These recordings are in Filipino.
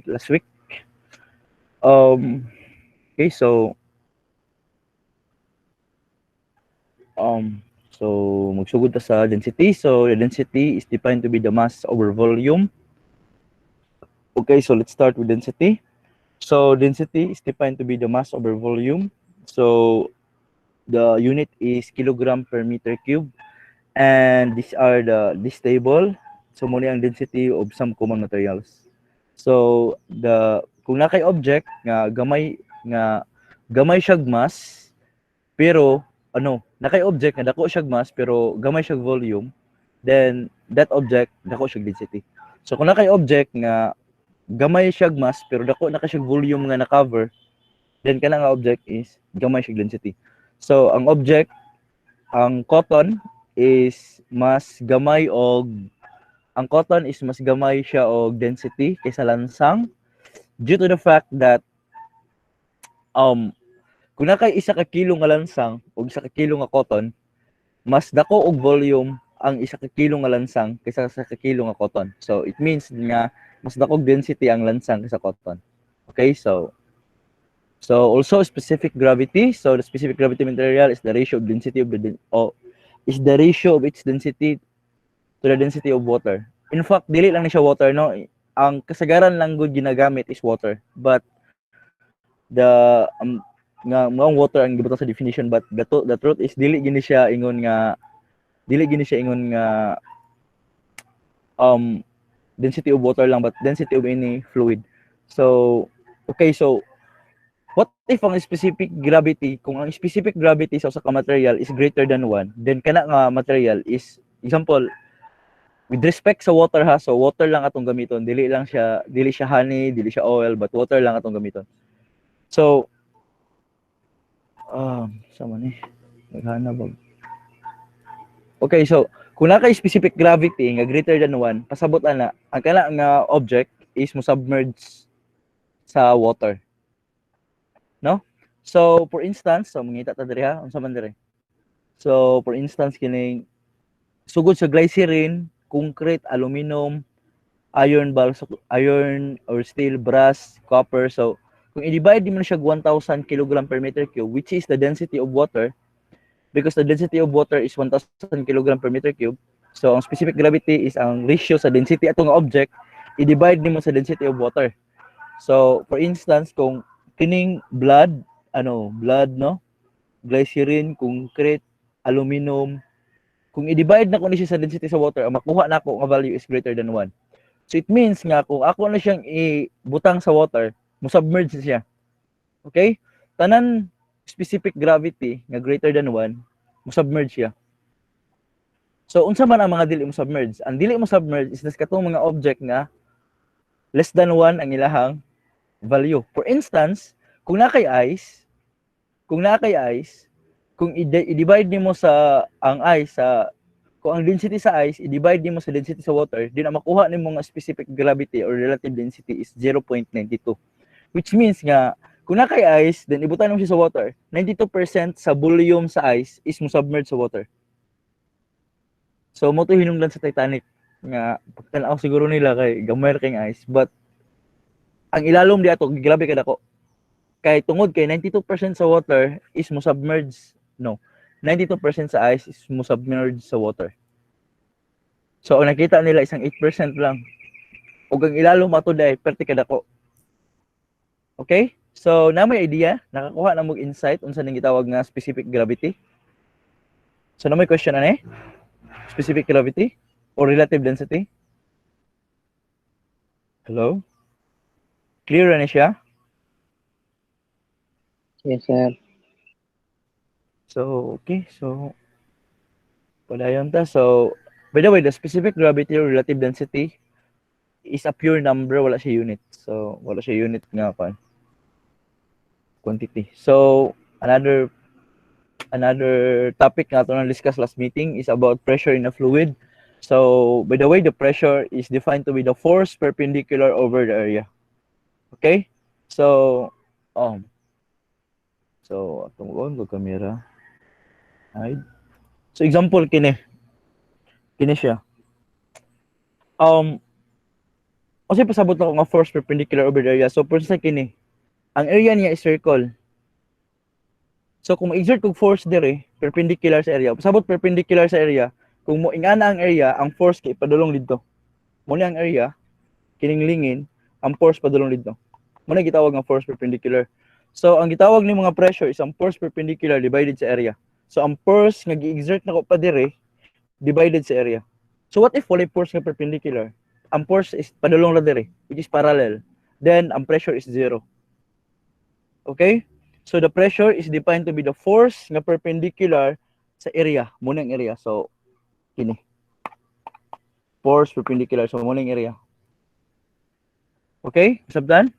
last week. Okay, so magsugod ta sa density. So the density is defined to be the mass over volume. Okay, so let's start with density. So density is defined to be the mass over volume. So the unit is kilogram per meter cube, and this table. So muna ang density of some common materials. So kung na kay object nga gamay siyag mass, pero nakay object nga dako siyag mass pero gamay siyag volume, then that object dako siyag density. So kung nakay object nga gamay siyag mass pero dako na siyag volume nga na-cover, then kana nga object is gamay siyag density. So ang cotton is mas gamay og ang cotton is mas gamay siya og density kaysa lansang due to the fact that kung nakay isa ka kilo nga lansang ug isa ka kilo nga cotton, mas dako og volume ang isa ka kilo nga lansang kaysa sa ka kilo nga cotton. So it means nga mas dako og density ang lansang kaysa cotton. Okay, so also specific gravity. So the specific gravity material is the ratio of density of is the ratio of its density to the density of water. In fact, dili lang ni siya water, no? Ang kasagaran lang gud ginagamit is water. But nga water ang gibutang sa definition, but the truth is dili gini siya ingon nga density of water lang, but density of any fluid. So okay, so what if ang specific gravity, kung ang specific gravity sa usa ka material is greater than 1, then kana nga material is, example, with respect sa water ha, so water lang atong gamiton, dili siya honey, dili siya oil, but water lang atong gamiton. So sama ni naghanap ba? Okay, so kung nakay specific gravity nga greater than 1, pasabot ana ang kana nga object is mo submerge sa water, no? So for instance, so mangita ta diri ha, unsa man diri? So for instance kining sugod sa glycerin, concrete, aluminum, iron or steel, brass, copper. So kung i-divide mo na siya 1,000 kg per meter cube, which is the density of water, because the density of water is 1,000 kg per meter cube. So ang specific gravity is ang ratio sa density atong object, i-divide nimo sa density of water. So for instance, kung kining blood, no? Glycerin, concrete, aluminum, kung i-divide na ko ni siya sa density sa water, ang makuha na ko nga value is greater than 1. So it means nga kung ako na siyang ibutang sa water, mo submerge siya. Okay? Tanan specific gravity nga greater than 1, mo submerge siya. So unsa man ang mga dili mo submerge? Ang dili mo submerge is nas katong mga object nga less than 1 ang ilahang value. For instance, kung nakay ice, kung i-divide nimo sa ang ice sa kung ang density sa ice i-divide nimo sa density sa water, din ang makuha nimo nga specific gravity or relative density is 0.92. Which means nga kung nakay ice, then ibutan mo siya sa water, 92% sa volume sa ice is mo submerge sa water. So mo to hinungdan sa Titanic nga pagtan-aw siguro nila kay gamay kay ice, but ang ilalom di ato grabe kada ko. Kay tungod kay 92% sa water is mo submerge, no. 92% sa ice is mo submerge sa water. So ang nakita nila isang 8% lang. Ug ang ilalom ato dai perti kada ko. Okay? So na may idea, nakakuha na mo insight unsa ning gitawag nga specific gravity. So na may question ani? Specific gravity or relative density? Hello? Clear na siya? Yes, sir. So, okay. So, padayon ta. So, by the way, the specific gravity or relative density is a pure number, wala siya unit. So, wala siya unit nga pa. Quantity. So, another topic na ito na discuss last meeting is about pressure in a fluid. So, by the way, the pressure is defined to be the force perpendicular over the area. Okay? So, atong ko camera. Hide. So, example kini siya. Kasi pasabot ako nga force perpendicular over the area. So for sa kini, ang area niya is circle. So kung exert kog force dire perpendicular sa area, pasabot perpendicular sa area, kung mo ingana ang area, ang force kay padulong didto. Mo ang area kining lingin, ang force padulong didto. Mo na gitawag nga force perpendicular. So ang gitawag ni mga pressure is ang force perpendicular divided sa area. So ang force nga gi-exert nako pa dire divided sa area. So what if wala force nga perpendicular? Ang force is padulong ra dire, which is parallel. Then ang pressure is zero. Okay? So the pressure is defined to be the force nga perpendicular sa area, muna ang area. So kini. Force perpendicular sa muna ang area. Okay? Sabdan?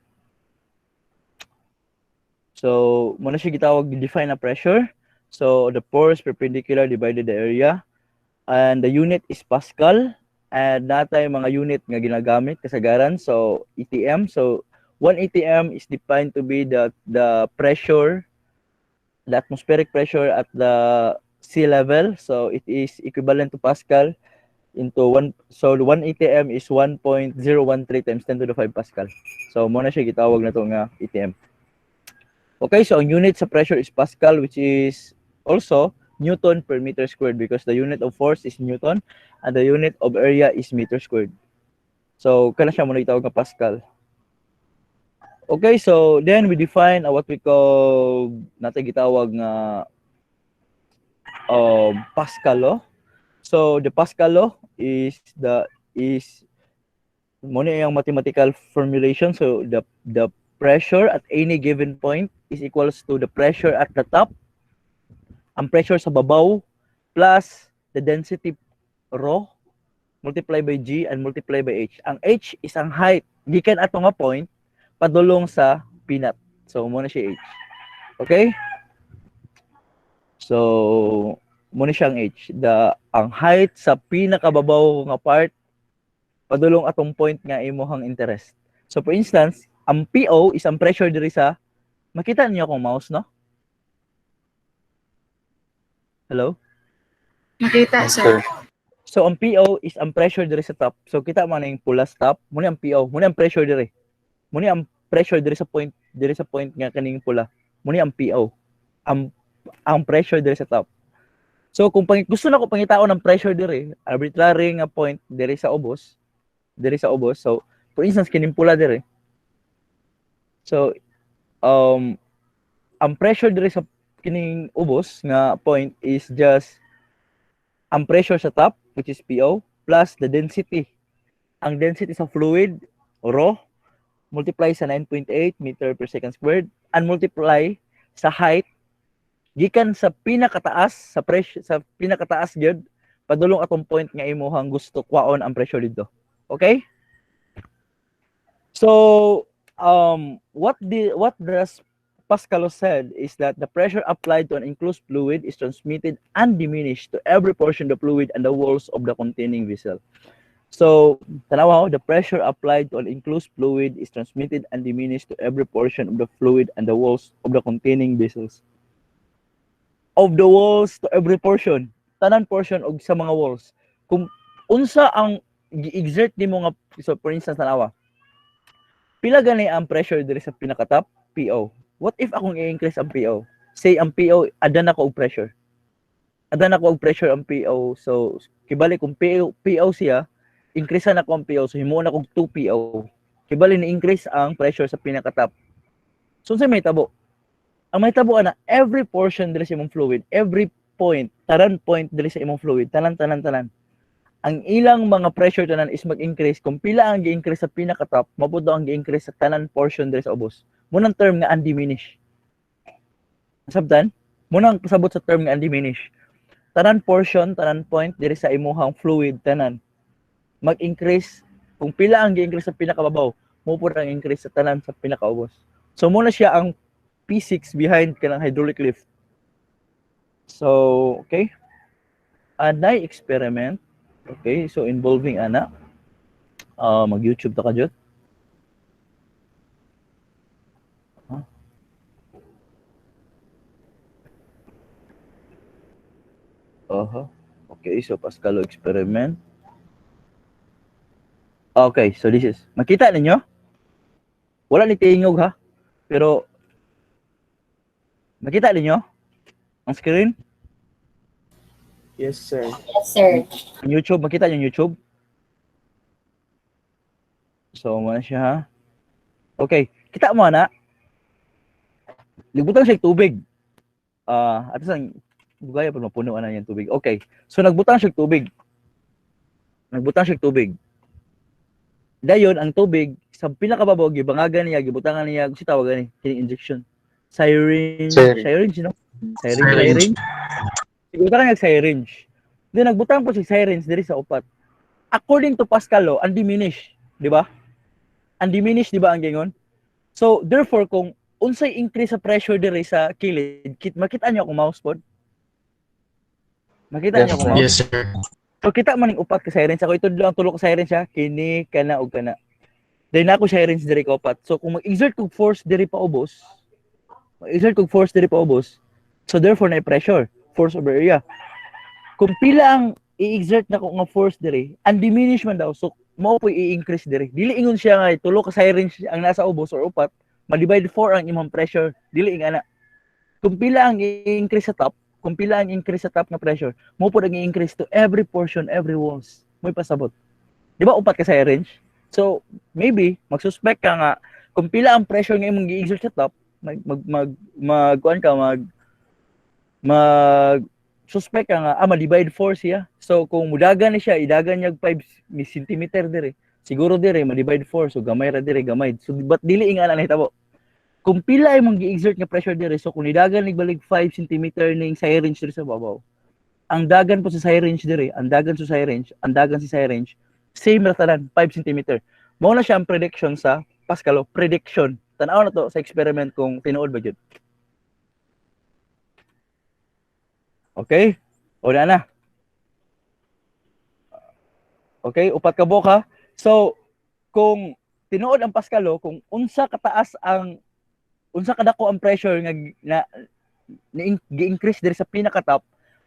So muna siya gitawag define na pressure. So the force perpendicular divided the area, and the unit is Pascal, and natay mga unit nga ginagamit kasagaran. So ATM. So 1 ATM is defined to be the pressure, the atmospheric pressure at the sea level. So it is equivalent to Pascal into 1. So 1 ATM is 1.013 times 10 to the 5 Pascal. So mo na siya gitawag na to nga ATM. Okay, so ang unit sa pressure is Pascal, which is also Newton per meter squared, because the unit of force is Newton and the unit of area is meter squared. So kana siya mo na gitawag nga Pascal. Okay, so then we define what we call natin gitawag nga Pascal law. So the Pascal law is muna yung mathematical formulation. So the pressure at any given point is equals to the pressure at the top, ang pressure sa babaw, plus the density rho multiply by G and multiply by H. Ang H is ang height gikan ato nga point padulong sa pinat. So muna siya H. Okay? So muna siyang H. Ang height sa pinakababaw nga part padulong atong point nga imuhang interest. So for instance, ang PO is ang pressure diri sa, makita niyo akong mouse, no? Hello? Makita, sir. So ang PO is ang pressure diri sa top. So kita man yung pula sa top, muna ang PO, muna ang pressure diri. Muna ang pressure diri sa point nga kaning pula. Muna ang PO. Ang pressure diri sa top. So kung gusto na ko pangitaon ng pressure diri, arbitrary nga point diri sa ubos. So for instance kining pula diri. So ang pressure diri sa kining ubos nga point is just ang pressure sa top, which is PO, plus the density. Ang density sa fluid, rho, multiply sa 9.8 meter per second squared, and multiply sa height, gikan sa pinakataas, sa pressure, sa pinakataas gyud padulong atong point nga imuhang gusto kwaon ang pressure dito. Okay? So, what does Pascal said is that the pressure applied to an enclosed fluid is transmitted undiminished to every portion of the fluid and the walls of the containing vessel. So, tanawa, the pressure applied to an enclosed fluid is transmitted undiminished to every portion of the fluid and the walls of the containing vessels. Of the walls to every portion, tanan portion og sa mga walls. Kung unsa ang gi-exert nimo nga, so for instance tanawa, pila gani ang pressure diri sa pinaka-top, PO. What if akong i-increase ang PO? Say ang PO adan ako og pressure. Adan ako og pressure ang PO. So kibali kung PO siya, increase na ako ang PO. So himuon ako og 2 PO. Kibali ni increase ang pressure sa pinaka-top. So sa may tabo. Ang may tabo ana, every portion diri sa imong fluid, every point, tanan point diri sa imong fluid, tanan ang ilang mga pressure tanan is mag-increase. Kung pila ang gi-increase sa pinaka-top, maputo ang gi-increase sa tanan portion diri sa ubos. Munang term nga undiminished. Sabtan? Munang pasabot sa term nga undiminished. Tanan portion, tanan point diri sa imuhang fluid tanan mag-increase. Kung pila ang gi-increase sa pinakababaw, mupod ang increase sa tanan sa pinakaubos. So muna siya ang physics behind kanang hydraulic lift. So, okay. Anay experiment. Okay, so involving ana. Mag-YouTube ta ka jud. Okay, so Pascal experiment. Okay, so this is, makita ninyo? Wala ni tingog ha, pero makita ninyo ang screen? Yes, sir. Yes, sir. Ang YouTube, makita niyo yung YouTube? So, muna siya ha. Okay, kita mo na. Nagbutang siya tubig. At isang, bugaya pa mapuno na yung tubig. Okay, so nagbutang siya tubig. Nagbutang siya tubig. Dayon, ang tubig, sa pinakababaw, gibangagan niya, gibutangan niya, kasi tawagan niya, kining injection. Syringe, you know? Syringe. Gibutangan niya syringe. Then, nagbutang po si syringe diri sa upat. According to Pascal law, undiminished, di ba? Undiminished, di ba ang gingon? So, therefore, kung unsay increase sa pressure diri sa kilid, makita niyo akong mouse pod? Makita niyo akong mouse? Yes, sir. So, kita man yung upat ka sirens. Ako ito lang tulok ka sirens siya. Kini, kana, o kana. Dahil na ako sirens diri ka upat. So, kung mag-exert kong force diri pa ubos, so therefore, na-pressure. Force over area. Kung pila ang i-exert na ko nga force diri, undiminished man daw. So, mao po i-increase diri. Dili ingon siya nga, tulok ka sirens ang nasa ubos or upat, ma-divide 4 ang imong pressure. Dili ingana. Kung pila ang i-increase sa top, kung pila ang increase sa top na pressure, mo po nag-i-increase to every portion, every walls. May pasabot. Di ba upat ka sa range? So, maybe, mag-suspect ka nga, kung pila ang pressure nga imong i-exert sa top, suspect ka nga, ma-divide 4 siya. So, kung mudagan ni siya, idagan niya 5 cm dire. Siguro dire, ma-divide 4. So, gamay ra dire, gamay. So, but dili ingana na hitabo. Kung pila ay mong gi-exert nga pressure dire, so kung nidagan nigbalig 5 cm ning syringe dire sa babaw, ang dagan po sa syringe dire, ang dagan sa syringe, same ra tanan, 5 cm. Mao na siya ang prediction sa Pascal law, prediction. Tan-aw na to sa experiment kung tinuod ba jud. Okay? O na. Okay, upat ka buok ha. So, kung tinuod ang Pascal law, kung unsa kadako ang pressure nga gi-increase diri sa pinaka-top,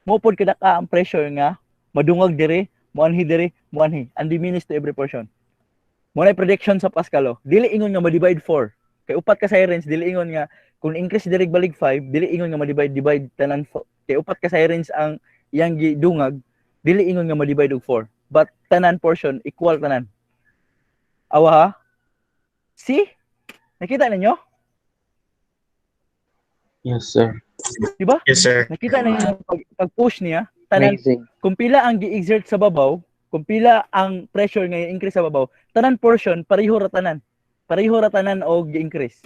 mo pod kadaka ang pressure nga madungag diri, moanhi diri, moanhi, undiminished to every portion. Mo na prediction sa Pascal law. Dili ingon nga ma-divide 4. Kay upat ka sirens, dili ingon nga kung increase diri balig 5, dili ingon nga ma-divide tanan. Kay upat ka sirens ang iyang gidungag, dili ingon nga ma-divide og 4. But tanan portion equal tanan. Awa ha? See? Nakita ninyo? Yes, sir. Di ba? Yes, sir. Nakita na yung pag-push niya, tanan, Amazing. kung pila ang gi-exert sa babaw, kung pila ang pressure nga i-increase sa babaw, tanan portion, pareho ra tanan o gi-increase.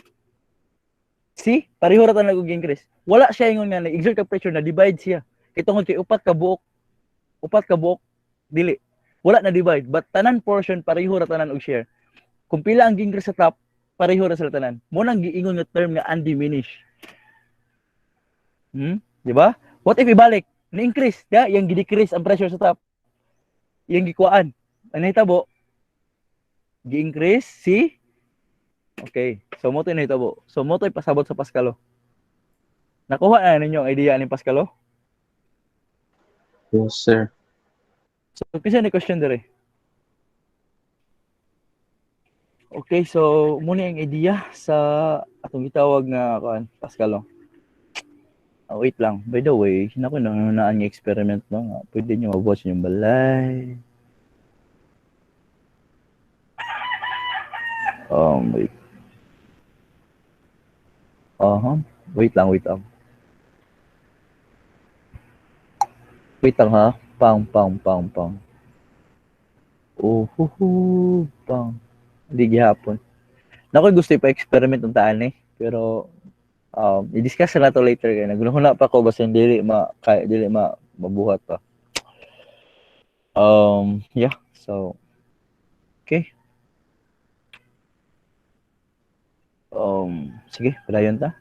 See? Pareho ra tanan o gi-increase. Wala siya ingon nga na-exert ka pressure, na-divide siya. Itungod kay upat ka buok, dili. Wala na divide, but tanan portion, pareho ra tanan og share. Kung pila ang gi-increase sa top, pareho ra sila tanan. Mo nang giingon nga term nga undiminished. Di ba? What if ibalik? Na-increase, ya? Yang gi-decrease ang pressure sa top. Yang gikuan. Ano hitabo? Gi-increase, see? Okay. So, mo ito hitabo. So, mo ito pasabot sa Pascal law. Nakuha na ninyo ang idea ni Pascal law? Yes, sir. So, kasi na question dire. Okay, so, muna yung idea sa atong gitawag nga Pascal law. Wait lang. By the way, hinako na naan yung experiment no. Pwede nyo mag-watch yung balay. Wait. Wait lang. Wait lang ha. Pang. Pang. Hindi gihapon. Nakoy gusto ipa-experiment ng taan eh. Pero i-discuss na to later kaya naghuna pa ko basta dili mabuhat pa. Yeah. So okay. Sige, padayon ta.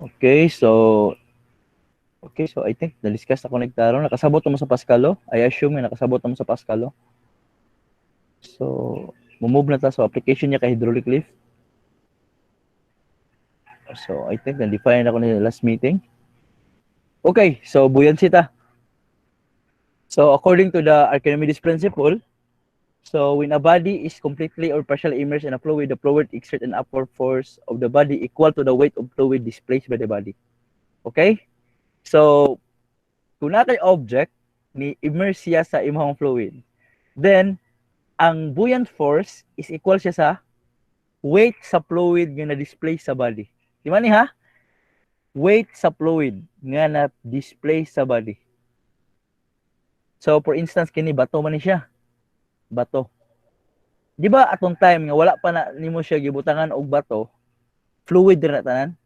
Okay, so I think na-discuss ako nagtaro. Nakasabot mo sa Pascal law. I assume na nakasabot mo sa Pascal law. So, move na ta sa application niya kay hydraulic lift. So, I think na-define ako na last meeting. Okay, so buoyancy ta. So, according to the Archimedes principle, So when a body is completely or partially immersed in a fluid, the fluid exerts an upward force of the body equal to the weight of fluid displaced by the body. Okay? So kung na kay object ni immerse siya sa imong fluid, then ang buoyant force is equal siya sa weight sa fluid nga na-display sa body. Di ba ni ha? Weight sa fluid nga na-display sa body. So for instance kini bato man ni siya. Bato. Di ba atong time nga wala pa na nimo siya gibutangan og bato, fluid din na tanan.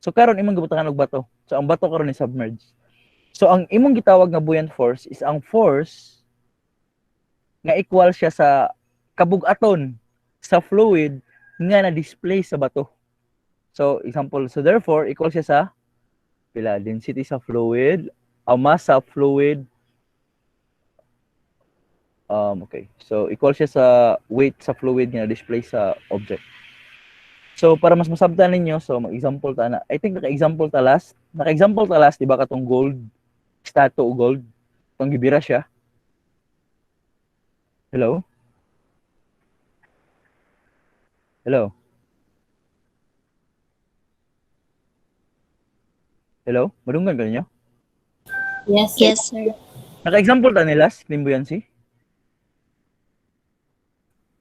So karon imong gibutangan og bato. So ang bato karon ni submerged. So ang imong gitawag nga buoyant force is ang force nga equal siya sa kabug-aton sa fluid nga na-display sa bato. So example, so therefore equal siya sa pila density sa fluid, ang mass sa fluid. Okay. So equal siya sa weight sa fluid nga na-display sa object. So para mas masabtan ninyo, so mag-example ta na. I think naka-example ta last. Naka-example ta last, di ba katong gold, statue o gold, itong gibira siya. Hello? Hello? Hello? Madunggan ka ninyo? Yes, sir. Naka-example ta ni last, Limbuyansi?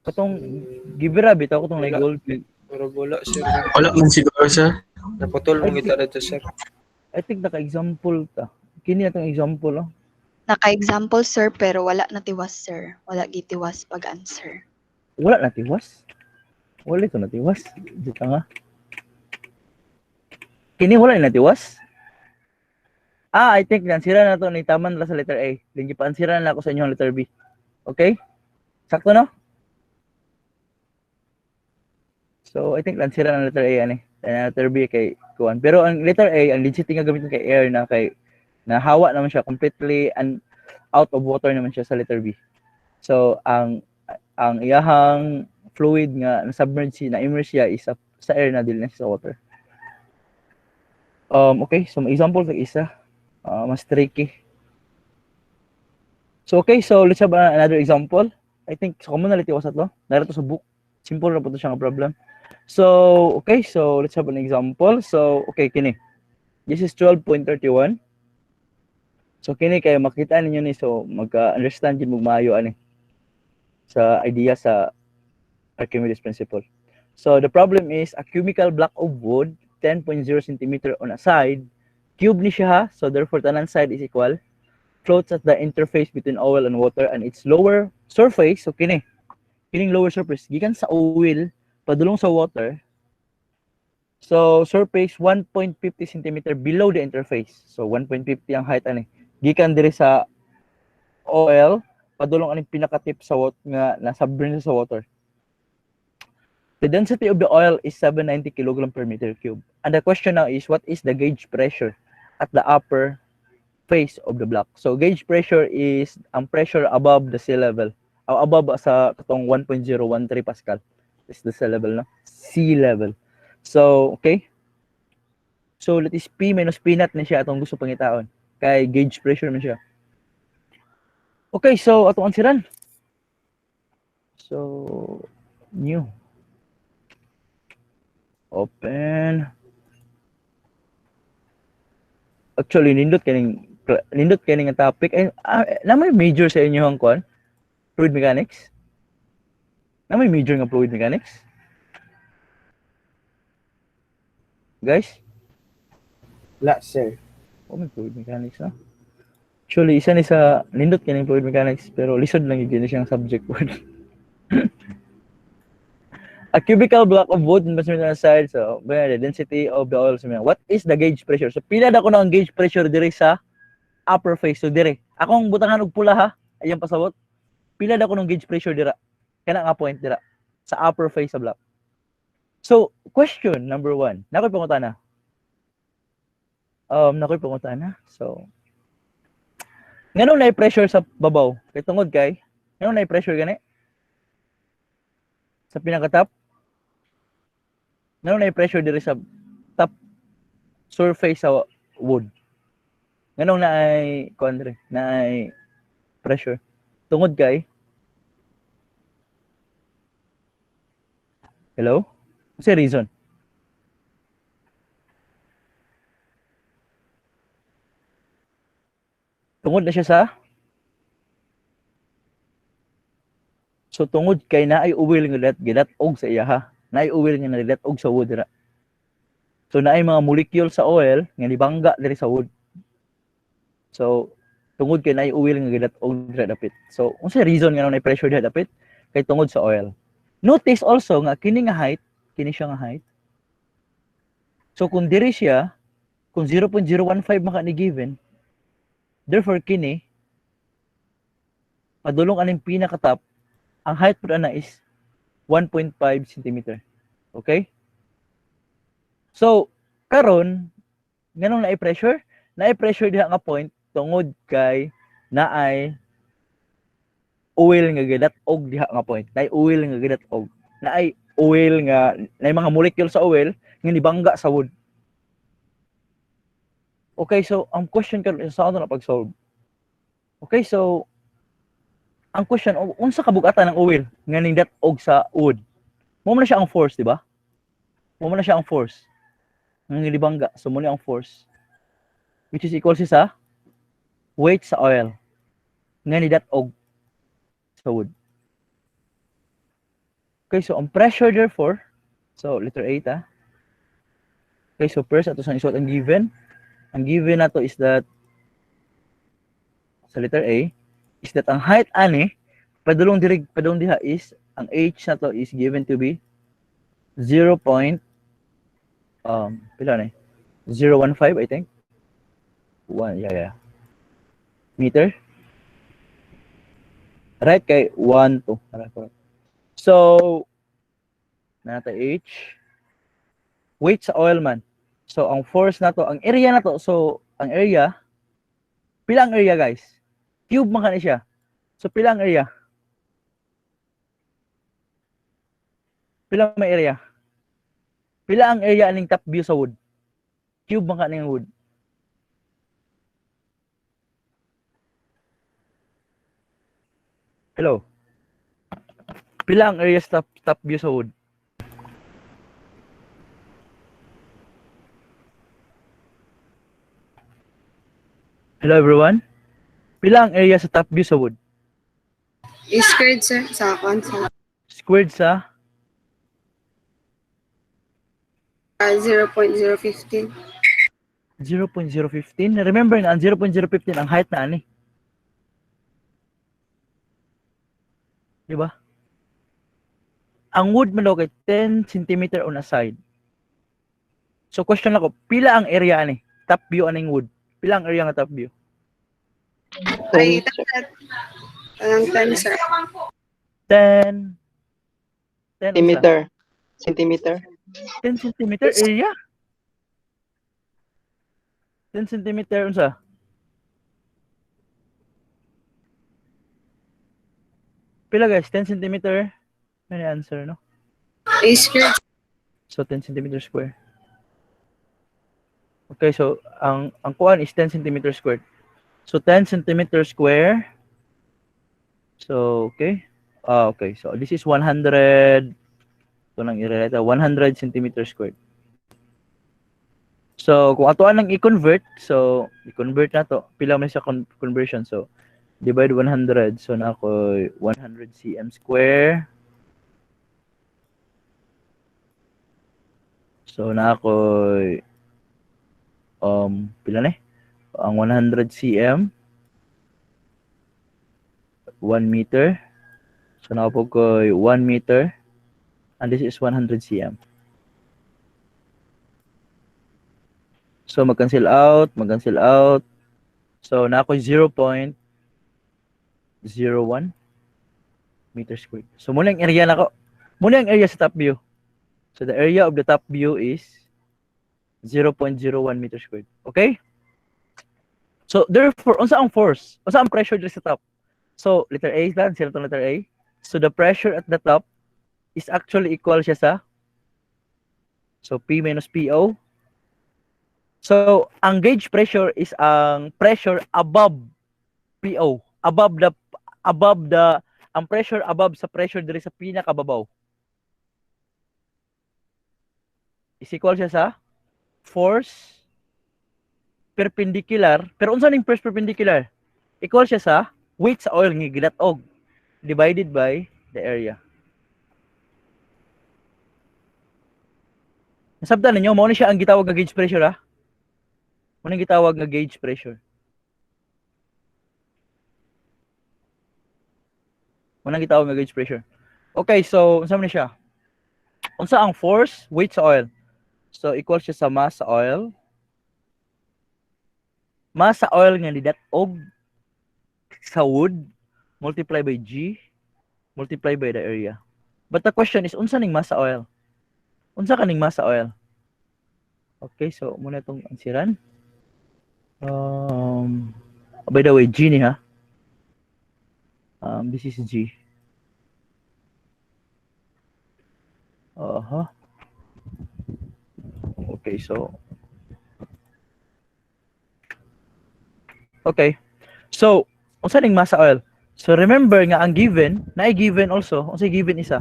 Katong gibira, bitaw katong na gold. Pero wala, sir. Wala man siguro, sir. Naputol mo kita dito, sir. I think naka-example ta. Kini atong example, oh. Naka-example, sir, pero wala natiwas, sir. Wala gitiwas pag-answer. Wala natiwas. Wala ito natiwas. Di ka nga. Kini wala natiwas. I think nansira na to ni taman la sa letter A. Lingi pa ansira na ako sa inyo ang letter B. Okay? Sakto no? So I think nansira na letter A ani. Letter B kay kuan. Pero ang letter A, ang density nga gamitin kay air na kay nahawa naman siya completely and out of water naman siya sa letter B. So ang iyahang fluid nga na-submerge na immerse siya is sa air na dili na sa water. Okay, so may example sa isa. Mas tricky. So okay, so let's have another example. I think sa commonality was atlo. Narito sa book. Simple na po to siya nga problem. So okay, so let's have an example. So okay, kini. This is 12.31. So kini kay makita ninyo ni, so mag-understand jud mo maayo ani sa idea sa Archimedes principle. So the problem is a cubical block of wood 10.0 cm on a side, cube ni siya ha, so therefore tanan side is equal, floats at the interface between oil and water, and its lower surface, so kining lower surface gikan sa oil padulong sa water, so surface 1.50 cm below the interface. So 1.50 ang height ani gikan diri sa oil padulong aning pinaka-tip sa water nga na-submerge sa water. The density of the oil is 790 kg per meter cube. And the question now is, what is the gauge pressure at the upper face of the block? So gauge pressure is ang pressure above the sea level. Above sa katong 1.013 Pascal. Is the sea level, no? Sea level. So, okay. So that is P minus P naught na siya atong gusto pangitaon. Kay gauge pressure man siya. Okay, so atong ansiran. So, new. Open. Actually, nindot kaning topic. Ay, na may major sa inyo ang kwan? Fluid mechanics? Na may major nga fluid mechanics? Guys? Wala, sir. May fluid mechanics, no? Actually, isa ni sa nindot kaning fluid mechanics, pero lisod lang yung siyang subject word. A cubical block of wood on the side, so the density of the oil. What is the gauge pressure? So pila na ko na ang gauge pressure diri sa upper face. So dire, akong butangan og pula ha, ayang pasabot. Pila na ko ng gauge pressure dira. Kana nga point dira sa upper face sa block. So question number 1. Nakoy pangutana. Nakoy pangutana. So nganong na pressure sa babaw? Kay tungod kay nganong na pressure gani? Sa pinaka-top? Nganong na pressure diri sa top surface sa wood? Nganong na ay pressure? Tungod kay Hello? Kasi reason. Tungod na siya sa so tungod kay naay uwil nga gilat og sa iya ha. Naay uwil nga nagilat og sa wood dira. So naay mga molecule sa oil nga nibangga diri sa wood. So tungod kay naay uwil nga gilat og dira dapit. So unsa reason nga naay pressure dira dapit? Kay tungod sa oil. Notice also nga kini nga height, kini siya nga height. So kung diri siya, kung 0.015 maka ni given, therefore kini padulong aning pinaka-top, ang height po na is 1.5 cm. Okay? So, karon nganong naay pressure? Naay pressure diha nga point tungod kay naay oil nga gidat og diha nga point. Naay oil nga gidat og. Naay oil nga naay mga molecule sa oil nga nibangga sa wood. Okay, so ang question karon is sa ano na pag-solve. Okay, so ang question, unsa kabugatan ng oil nga ningdat og sa wood? Mo man na siya ang force, di ba? Mo man na siya ang force. Nga nilibangga, so mo na ang force. Which is equal sa weight sa oil nga nidat og sa wood. Okay, so ang pressure therefore, so letter A ta. Okay, so first ato sa isuot ang given. Ang given nato is that sa letter A is that ang height ani padulong diha is ang h nato is given to be 0. Pila na 0.15 I think. 1 meter. Right kay 1 to. So nata h weight sa oil man. So ang force nato, ang area nato, so ang area pila ang area guys? Cube man kani siya. So pila ang area? Pila may area? Pila ang area aning top view sa wood? Cube man kaning wood. Hello. Pila ang area sa top view sa wood? Hello everyone. Pila ang area sa top view sa wood? Squared, sir. Sa akon, sir. Squared sa 0.015. 0.015. Remember nga ang 0.015 ang height na ani. Di ba? Ang wood man daw kay 10 cm on a side. So question ako, pila ang area ani? Top view aning wood. Pila ang area nga top view? Ay, ang 10, sir. 10 Centimeter. Centimeter. 10 cm area? 10 cm unsa? Pila guys? 10 cm? May answer, no? Squared. So 10 cm square. Okay, so ang kuan is 10 cm squared. So 10 cm square. So okay. Okay. So this is 100. Ito nang i-relate 100 cm squared. So kung atuan nang i-convert, so i-convert na to. Pila man sa conversion. So divide 100. So na ako 100 cm square. So na ako pila na ang 100 cm 1 meter. So na po ko 1 meter and this is 100 cm. So mag-cancel out. So na ako 0.01 meter squared. So muna ang area nako. Muna ang area sa top view. So the area of the top view is 0.01 meter squared. Okay? So therefore, unsa ang force? Unsa ang pressure diri sa top? So letter A lang, sila tong letter A. So the pressure at the top is actually equal siya sa P minus PO. So ang gauge pressure is ang pressure above PO, above the ang pressure above sa pressure diri sa pinakababaw. is equal siya sa force perpendicular. Pero unsa ning force perpendicular? Equal siya sa weight sa oil nga gilat-og divided by the area. Nasabtan ninyo, mao ni siya ang gitawag nga gauge pressure ha. Mao ni gitawag nga gauge pressure. Mao ni gitawag nga gauge pressure. Okay, so unsa man ni siya? Unsa ang force, weight sa oil? So equal siya sa mass sa oil. Mass sa oil nga nidat-og sa wood multiply by G multiply by the area. But the question is, unsa ning mass sa oil? Unsa kaning mass sa oil? Okay, so muna itong ansiran. By the way, G ni ha. This is G. Okay, so unsa ning mass sa oil? So remember nga ang given, given also, unsa given isa?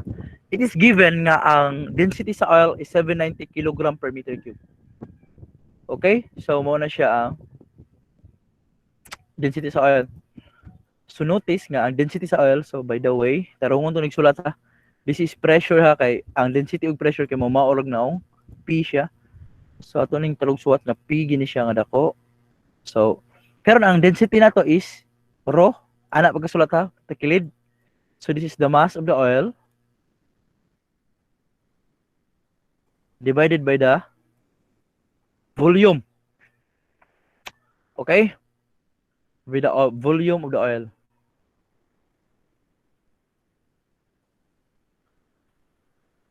It is given nga ang density sa oil is 790 kg per meter cube. Okay? So mo na siya ang density sa oil. So notice nga ang density sa oil, so by the way, tarungon to nagsulat ha. This is pressure ha, kay ang density ug pressure kay mo maorog naong P siya. So ato ning tarong suwat na P gini siya nga dako. So karon ang density nato is rho, ana pagkasulat ha, takilid. So this is the mass of the oil divided by the volume. Okay? With the volume of the oil.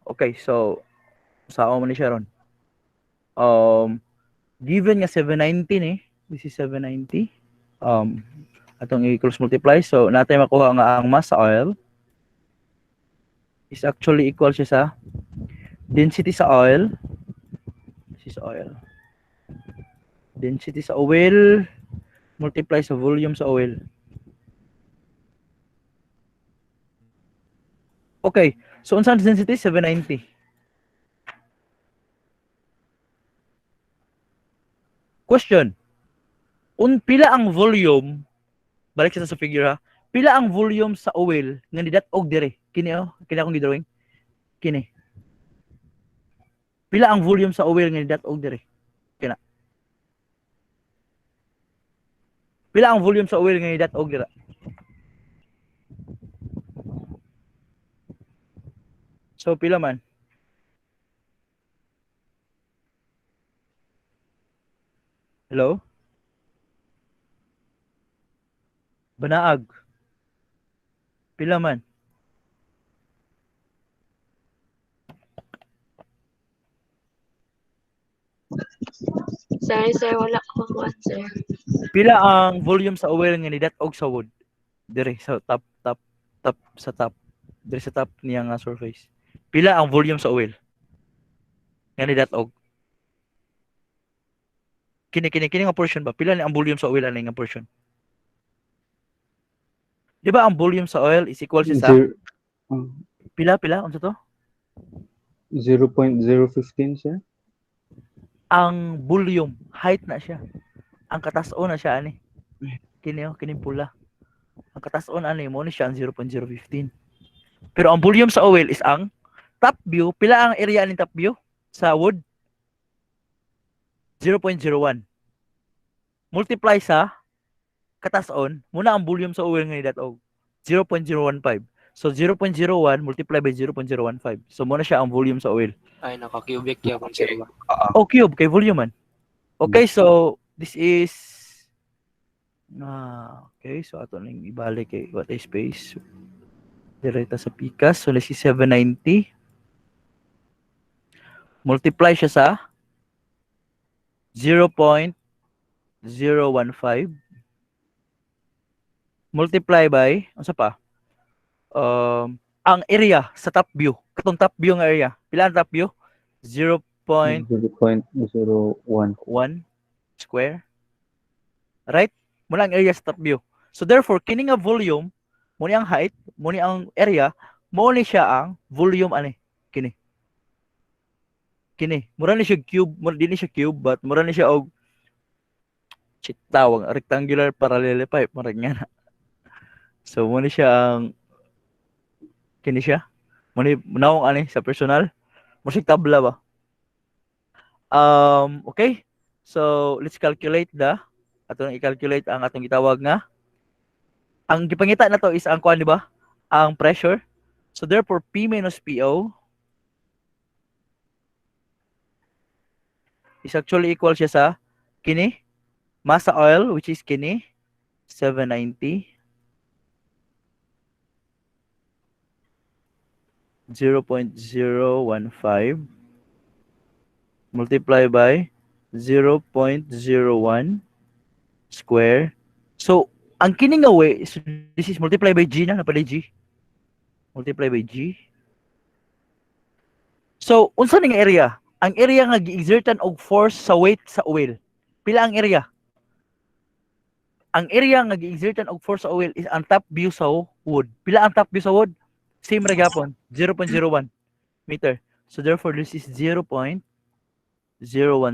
Okay, so saan man ni siya ron? Given nga 790 ni, this is 790. Atong i-cross multiply, so natin makuha nga ang mass sa oil is actually equal siya sa density sa oil. This is oil. Density sa oil multiply sa volume sa oil. Okay, so unsa ang density? 790. Question. Pila ang volume, balik sa figure ha, pila ang volume sa oil nga nidat-og dire? Kini kini akong gidrawing. Kini. Pila ang volume sa oil nga nidat-og dire? Kina. Pila ang volume sa oil nga nidat-og dira? So pila man? Hello? Banaag. Pila man? Sorry, sir. Wala ko answer. Pila ang volume sa oil nga nidat-og sa wood? Dire sa top sa top. Dire sa top niya nga surface. Pila ang volume sa oil nga nidat-og? Kini nga portion ba? Pila ni ang volume sa oil ani nga portion? Di ba ang volume sa oil is equal siya sa pila unsa to? 0.015 sir. Ang volume, height na siya. Ang katas-on na siya ani. Kini pula. Ang katas-on ani mo ni siya ang 0.015. Pero ang volume sa oil is ang top view. Pila ang area ni top view sa wood? 0.01. Multiply sa katas-on, muna ang volume sa oil nga nidat-og 0.015. So 0.01 multiply by 0.015. So muna siya ang volume sa oil. Ay, naka-cubic yan kung sir ba? O cube kay volume man. Okay, so this is okay, so ato ning ibalik kay what is space. Direkta sa pikas. So this is 790. Multiply siya sa 0.015 multiply by unsa pa? Ang area sa top view. Katong top view nga area. Pila ang top view? 0.01 square. Right? Muna ang area sa top view. So therefore, kini nga volume, muna ang height, muna ang area, mo ni siya ang volume ani. Kini. kini. Mura ni siya cube, mura di ni siya cube, but mura ni siya og tawag rectangular parallelepiped mura nga na. So mo ni siya ang kini siya. Mo ni naong ani sa personal. Mo siya tabla ba? Okay. So let's calculate atong i-calculate ang atong gitawag nga ang gipangita na to is ang kuan di ba? Ang pressure. So therefore P minus PO is actually equal siya sa kini massa oil which is kini 790 0.015 multiply by 0.01 square. So, ang kini nga way, so this is multiply by G na, napaday G. Multiply by G. So, unsa ning area? Ang area nga gi-exertan og force sa weight sa oil. Pila ang area? Ang area nga gi-exertan og force sa oil is ang top view sa wood. Pila ang top view sa wood? Same ra gyapon, 0.01 meter. So therefore this is 0.01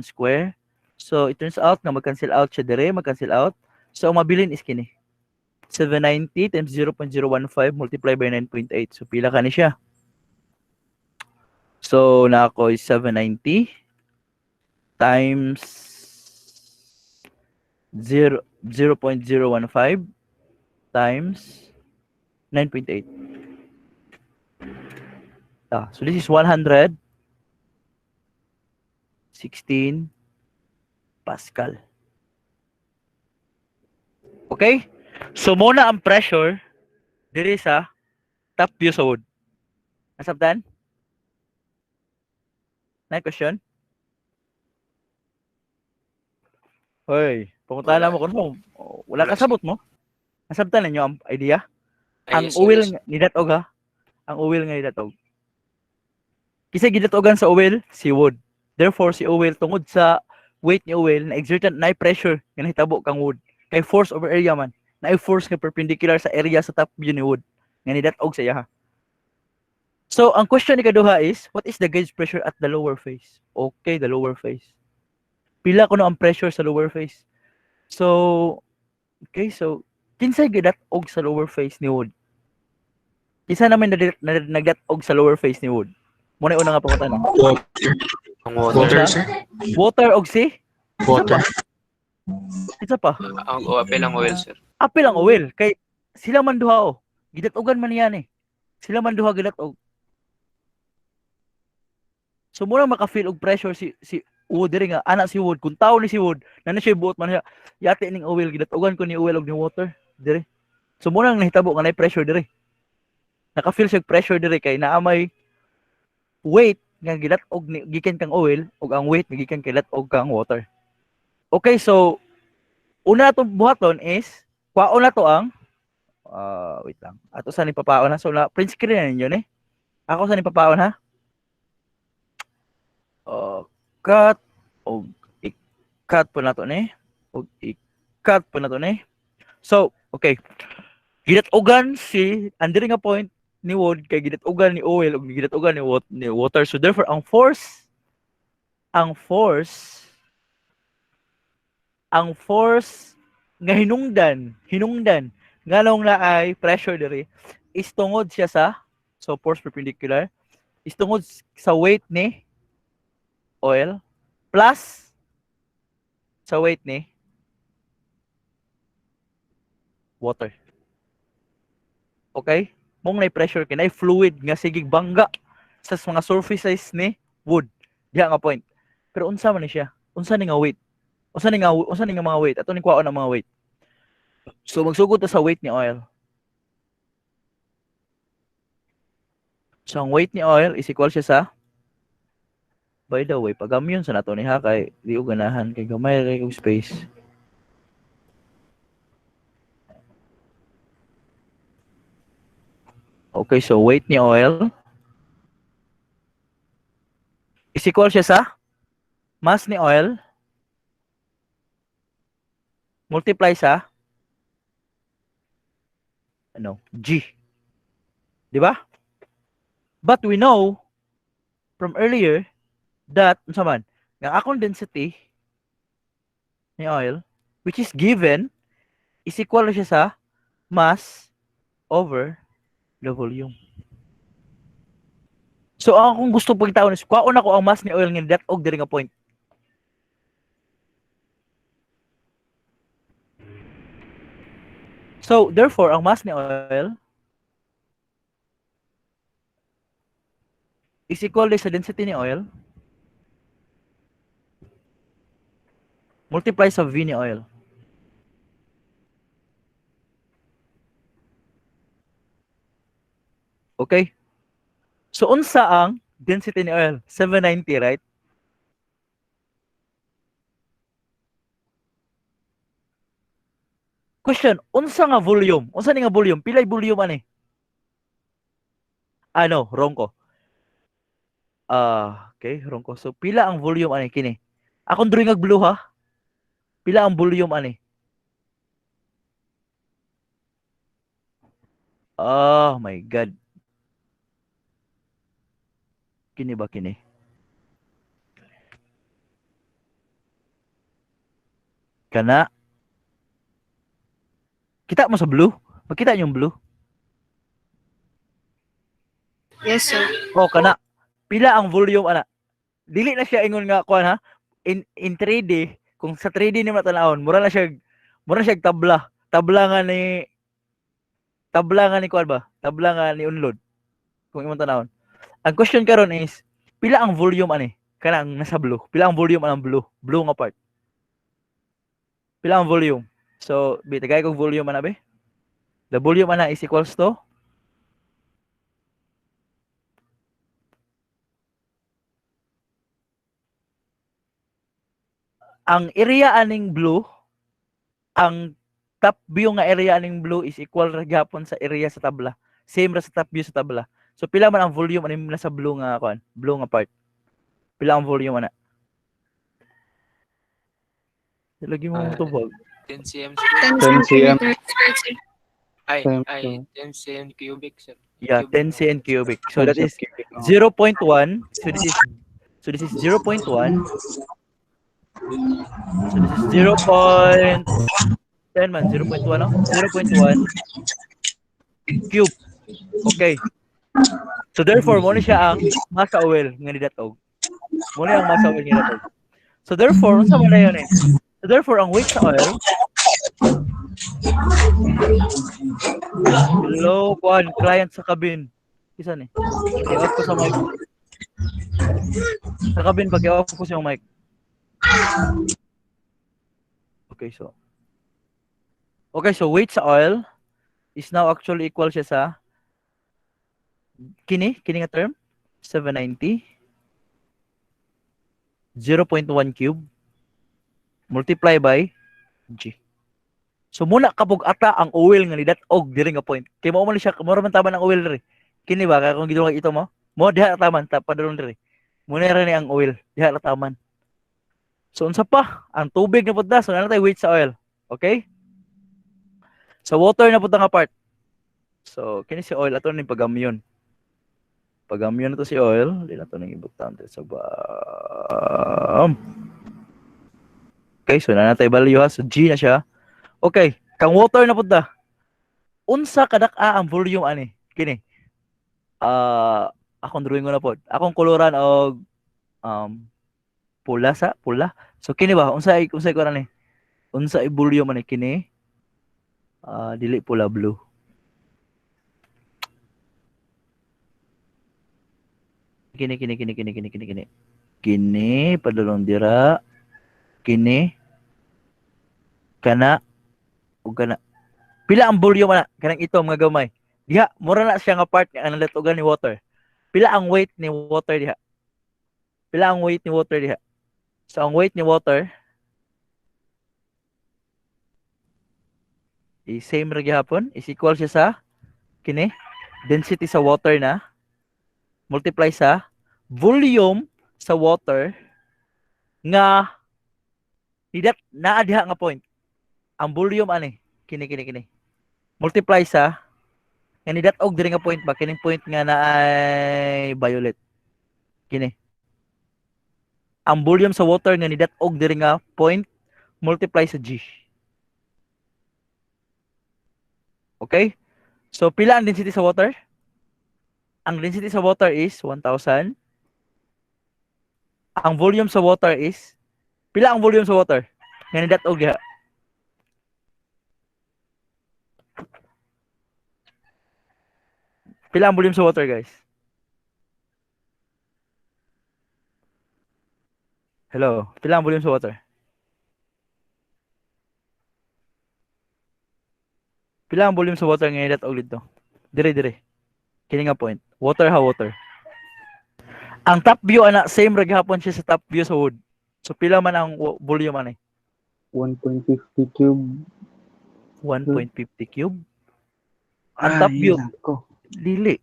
square. So it turns out na mag-cancel out siya dire, mag-cancel out. So ang mabilin is kini. 790 times 0.015 multiply by 9.8. So pila ka ni siya? So na ako is 790 times 0.015 times 9.8. So this is 116 Pascal. Okay? So muna ang pressure diri sa top view sa wood. Nasabtan? Na question? Hoy, pangutana mo kung wala ka sabot mo. Nasabtan ninyo ang idea? Ang oil ni datog ha. Ang oil nga idatog. Kasi gidatogan sa oil si wood. Therefore si oil tungod sa weight ni oil na exerted na pressure nga nahitabo kang wood. Kay force over area man. Na force nga perpendicular sa area sa top view ni wood. Nga nidatog sa iya ha. So ang question ni kaduha is what is the gauge pressure at the lower face? Okay, the lower face. Pila kuno ang pressure sa lower face? So okay, so kinsay gidatog sa lower face ni wood? Isa naman nagdatog sa lower face ni wood. Muna una nga pangutana. Ang water, sir. Water og si? Water. Isa pa. Ang apel ang oil, sir. Apil ang oil kay sila man duha oh. Gidatogan man yan eh. Sila man duha gidatog. So muna maka-feel og pressure si wood diri nga anak si wood kung tao ni si wood na siya buot man siya yate ning oil gidatogan ko ni oil og ni water diri. So muna nang nahitabo nga nay pressure diri. Naka-feel siya pressure diri kay naamay weight nga gidatog ni gikan kang oil ug ang weight nga gikan kay latog kang water. Okay, so una atong buhaton is kwaon na to ang wait lang. Ato sa ni papaon na so na print screen na ninyo ni. Ako sa ni papaon ha. Cut og i-cut po nato ni og i-cut po nato ni. So, okay. Gidatogan si andiri nga point ni wood kay gidatogan ni oil ug gidatogan ni water. So therefore ang force nga hinungdan nganong naay pressure diri is tungod siya sa so force perpendicular is tungod sa weight ni oil plus sa weight ni water. Okay? Mong na pressure kinay fluid nga sigig bangga sa mga surfaces ni wood. Diha nga point. Pero unsa man ni siya? Unsa ni nga weight? Unsa ni nga mga weight? Ato ni kwaon ang mga weight. So magsugod ta sa weight ni oil. So ang weight ni oil is equal siya sa by the way, pagamyon sa nato ni ha kay di ko ganahan kay gamay kay kog space. Okay, so weight ni oil is equal siya sa mass ni oil multiply sa G. Di ba? But we know from earlier that unsa man nga akong density ni oil which is given is equal na siya sa mass over the volume. So ang akong gusto pagtaon is kuhaon ako ang mass ni oil nga that og diri nga point. So therefore ang mass ni oil is equal sa density ni oil multiply sa V ni oil. Okay? So unsa ang density ni oil? 790, right? Question, unsa nga volume? Unsa ni nga volume? Pilay volume ani? Ano, wrong ko. Okay, wrong ko. So pila ang volume ani kini? Akong drawing nga blue ha. Pila ang volume ani? Oh my god. Kini ba kini? Kana. Kita mo sa blue? Makita niyo yung blue? Yes, sir. Oh, kana. Pila ang volume ana? Dili na siya ingon nga kuan ha. In 3D, kung sa 3D ni matanawon, mura na siya tabla. Tabla nga ni kuan ba? Tabla nga ni unload. Kung imong tanawon. Ang question karon is pila ang volume ani? Kana ang nasa blue. Pila ang volume anang blue? Blue nga part. Pila ang volume? So, bitagay kog volume ana be. The volume ana is equals to ang area aning blue, ang top view nga area aning blue is equal ra gyapon sa area sa tabla. Same ra sa top view sa tabla. So pila man ang volume aning nasa blue nga kuan, blue nga part. Pila ang volume ana? Lagi mo tubag. 10 cm 10 10 cm. centimeters squared, sir. Ay, Cm. 10 cm cubic, sir. Yeah, 10 cm cubic. So that is 0.1. So this is 0.1. So this is 0.10 man, 0.1 no? 0.1 cube. Okay. So therefore, mo ni siya ang masa oil nga nidatog. Mo ni ang masa oil nga nidatog. So therefore, unsa man na yun eh? So therefore, ang weight sa oil hello, kuan, client sa cabin. Isa ni. I-off ko sa mic. Sa cabin, pag-i-off ko sa mic. Okay, so weight sa oil is now actually equal siya sa kini nga term 790 0.1 cube multiply by G. So muna kabog ata ang oil nga nidatog diri nga point. Kay mao man siya, mao man tama ang oil diri. Kini ba kung gidulong ito mo? Mo diha taman padulong diri. Muna ra ni ang oil, diha ra taman. So unsa pa? Ang tubig na pud na, so na tay weight sa oil. Okay? Sa water na pud nga part. So kini si oil ato ni pagamyon. Pagamyon na to si oil, di na to nang ibutang sa bam. Okay, so na natay value ha. So G na siya. Okay, kang water na pud na. Unsa kadak-a ang volume ani? Kini. Akong drawing ko na pod. Akong koloran og pula. So kini ba unsay ko ra ni? Unsay volume ani kini? Dili pula blue. Kini. Kini padulong dira. Kini. Kana ug kana. Pila ang volume ana? Kanang ito mga gamay. Diha, mura na siya nga part nga nalatugan ni water. Pila ang weight ni water diha? Pila ang weight ni water diha? So ang weight ni water is same ra gyapon, is equal siya sa kini density sa water na multiply sa volume sa water nga didat naa diha nga point. Ang volume ani kini multiply sa nga nidatog diri nga point ba kining point nga naay violet. Kini. ang volume sa water nga nidat-og diri nga point multiply sa G. Okay? So pila ang density sa water? Ang density sa water is 1,000. Ang volume sa water is pila ang volume sa water? Nga nidat-og diha. Pila ang volume sa water, guys? Hello, pila ang volume sa water? Pila ang volume sa water nga nidat-og dito? Dire. Kini nga point. Water ha water. Ang top view ana same ra gihapon siya sa top view sa wood. So pila man ang volume ani? 1.50 cube. 1.50 cube. Ang top view dili.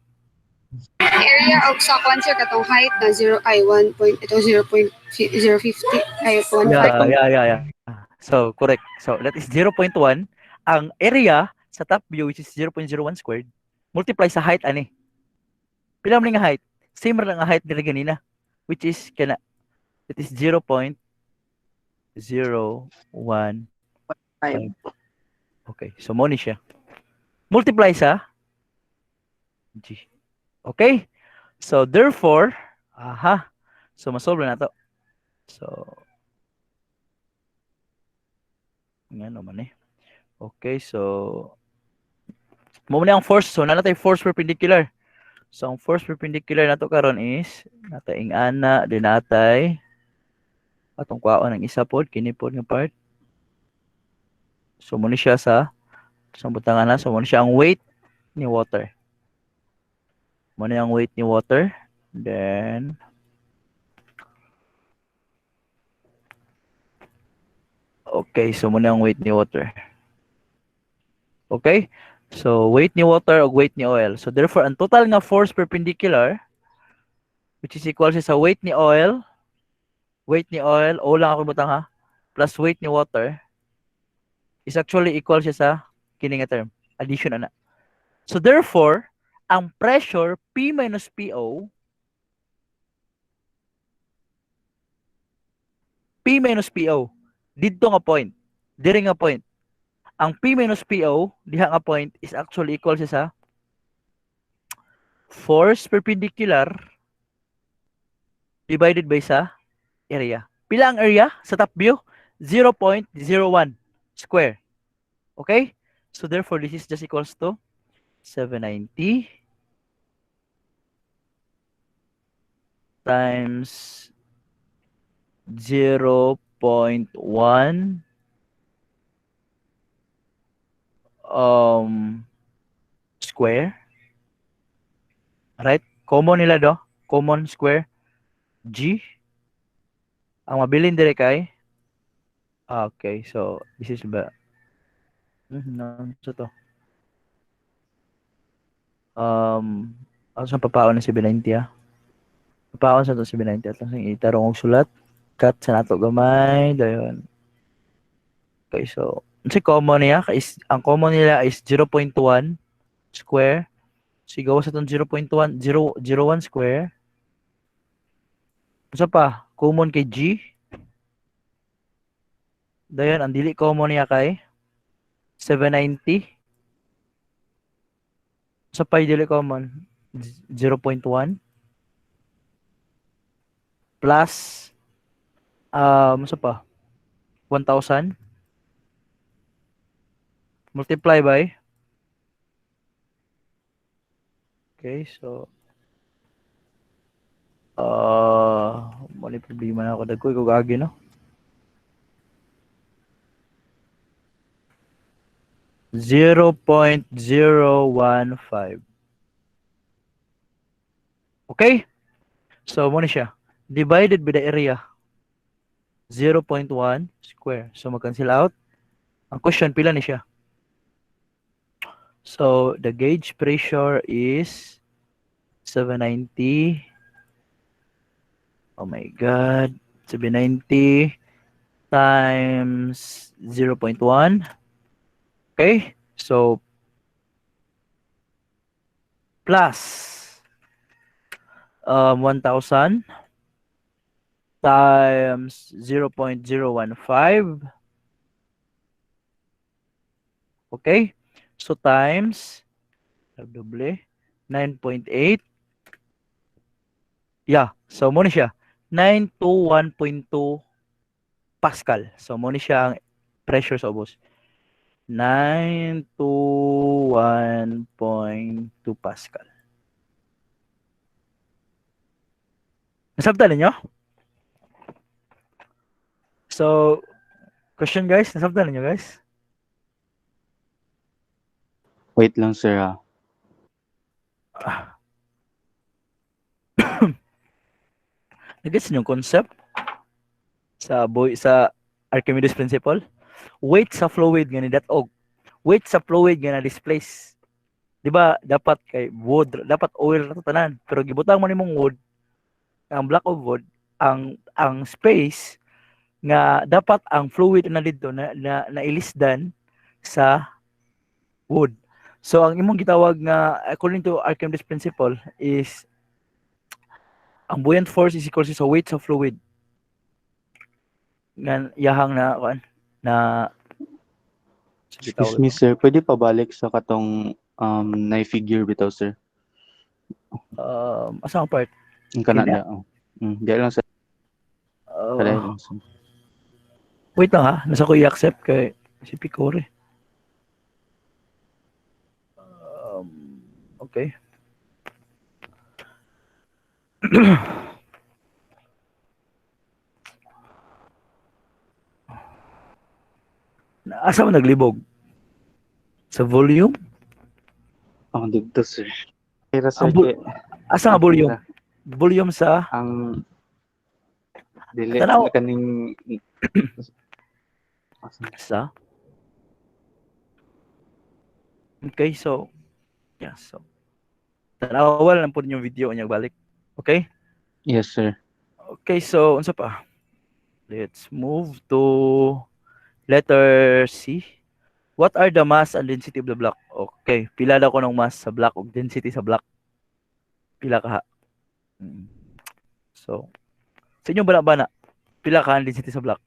Area of sa sir katong height na 0 ay 1 point ito 0.050 ay 1.5. Yeah. So correct. So that is 0.1. Ang area sa top view which is 0.01 squared multiply sa height ani. Pila man nga height? Same ra nga height diri ganina which is kana it is 0.015. Okay, so mo ni siya. Multiply sa G. Okay? So therefore, so masolve na to. So nga naman eh. Okay, so mo na ang force. So na natay force perpendicular. So ang force perpendicular nato karon is natay ing ana din natay atong kwaon ang isa pod kini pod nga part. So mo ni siya sa butangan na. So mo ni siya ang weight ni water. Mo ni ang weight ni water. Then okay, so mo ni ang weight ni water. Okay? So, weight ni water o weight ni oil. So, therefore, ang total nga force perpendicular, which is equal sa weight ni oil, o lang ako butang ha, plus weight ni water, is actually equal siya sa kini nga term. Addition ana. So, therefore, ang pressure P minus PO, dito nga point, diri nga point, ang P minus PO, diha nga point, is actually equal siya sa force perpendicular divided by sa area. Pila ang area sa top view? 0.01 square. Okay? So therefore, this is just equals to 790 times 0.1 square. Right? Common nila do. Common square. G. Ang mabilin dire kay. Okay, so this is ba. So to. Ano sa papaon ng 790 ah? Papaon sa to 790 at lang itarong og sulat. Cut sa nato gamay dayon. Okay, so si common niya ang common nila is 0.1 square. Sigaw sa itong 0.1 square. Isa pa, common kay G. Dayon, ang dili common niya kay 790. Isa pa, dili common 0.1 plus isa pa 1,000 multiply by. Okay, so mali problema na ako dagkoy ko gagi no. .015. Okay? So mo ni siya divided by the area 0.1 square. So mag-cancel out. Ang question pila ni siya? So the gauge pressure is 790. Oh my God. 790 times 0.1. Okay. So plus 1,000 times 0.015. Okay? So times double 9.8. Yeah, so mo ni siya 921.2 Pascal. So mo ni siya ang pressure sa ubos. 921.2 Pascal. Nasabtan ninyo? So, question guys, nasabtan ninyo guys? Wait lang, sir, Nagets niyo yung concept sa Archimedes principle? Weight sa fluid nga ni og weight sa fluid nga na displace. Di ba dapat kay wood, dapat oil na to tanan, pero gibutang mo nimong wood, ang block of wood, ang space nga dapat ang fluid na dito na ilisdan sa wood. So ang imong gitawag nga according to Archimedes principle is ang buoyant force is equal sa weight sa fluid. Nga yahang na na Excuse me, sir. Pwede pabalik sa katong na-figure bitaw, sir. Asa ang part? Ang kana Hindi. niya. Di lang, sir. Pala lang, sir. Wait lang ha, nasa ko i-accept kay si Picore. Okay. Asa mo naglibog? Sa volume? Dito, sir. Kaya, sir, Asa nga volume? Volume sa ang dili Tanaw. kaning sa Okay, so yeah, so tanawal lang po yung video niya balik. Okay? yes, sir. Okay, so unsa pa? Let's move to letter C. What are the mass and density of the block? Okay, pila daw ko ng mass sa block ug density sa block. Pila ka ha? So, sa inyong bana-bana, pila ka ang density sa block?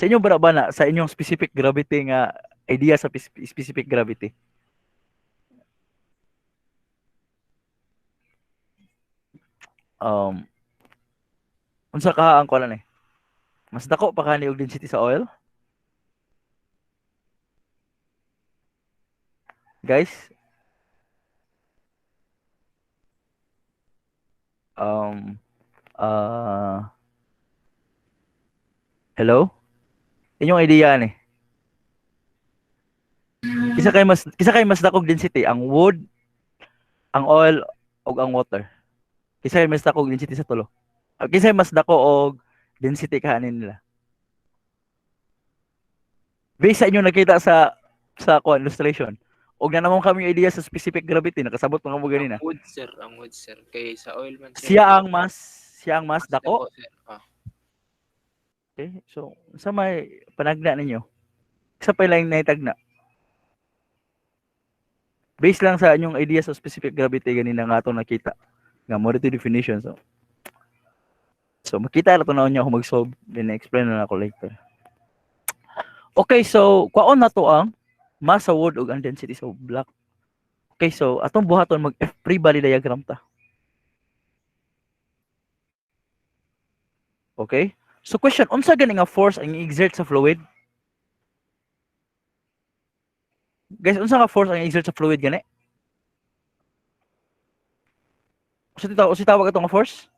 Sa inyong bana-bana, sa inyong specific gravity nga idea sa specific gravity. Unsa ka ang kuan ni? Mas dako pa kani og density sa oil? Guys? Hello? Inyong idea ni. Kisa kay mas dakog density ang wood, ang oil ug ang water. Kisa kay mas dakog density sa tulo. Kisa mas dako og density kahanin nila. Based sa inyo nakita sa illustration. Og na naman kami idea sa specific gravity, nakasabot mga mo ganina. Ang wood, sir. Kay sa oil man, sir. Siya ang mas dako. Sir. Okay, so sa may panagna ninyo, sa pailang naitagna. Based lang sa inyong idea sa specific gravity ganina nga atong nakita. Nga mo dito definition. So makita ra to na niyo ako mag-solve, then explain na ako later. Okay, so kwaon na to ang mass sa wood ug ang density sa block. Okay, so atong buhaton mag free body diagram ta. Okay? So question, unsa gani nga force ang i-exert sa fluid? Guys, unsa nga force ang i-exert sa fluid gani? Unsa tawag ato nga force?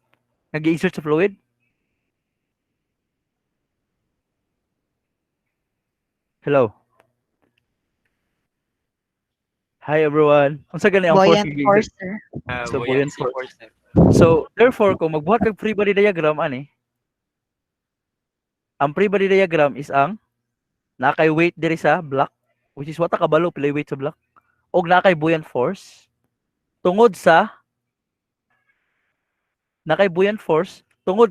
Nag-i-exert sa fluid? Hello. Hi everyone. Unsa gani ang force? Buoyant force, sir. So, Buoyancy buoyant force, sir. So, therefore, kung magbuhat kag free body diagram ani, ang free body diagram is ang nakay weight diri sa block, which is wata kabalo pila weight sa block, og nakay buoyant force tungod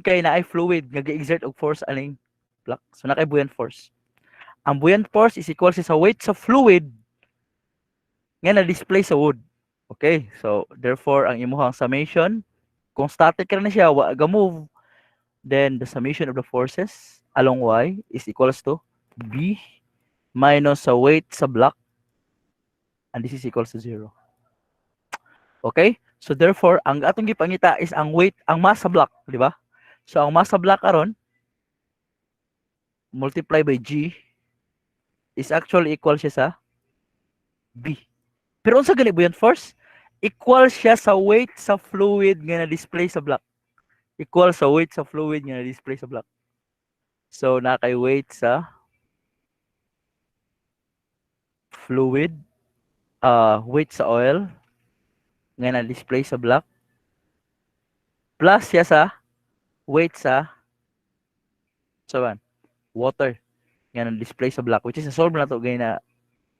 kay naay fluid nga gi-exert og force aning block. So nakay buoyant force. Ang buoyant force is equal sa weight sa fluid nga na-display sa wood. Okay, so therefore ang imuhang summation, kung static ra na siya, wa ga move, Then the summation of the forces along Y is equals to B minus sa weight sa block, and this is equals to 0. Okay? So therefore, ang atong gipangita is ang weight, ang mass sa block, di ba? So ang mass sa block karon multiply by G is actually equal siya sa B. Pero unsa gani buoyant force? Equal siya sa weight sa fluid nga na-display sa block. Equal sa weight sa fluid nga na-display sa block. So na kay weight sa fluid, weight sa oil nga na-display sa block, plus siya sa weight sa water nga na-display sa block, which is solve na to gay na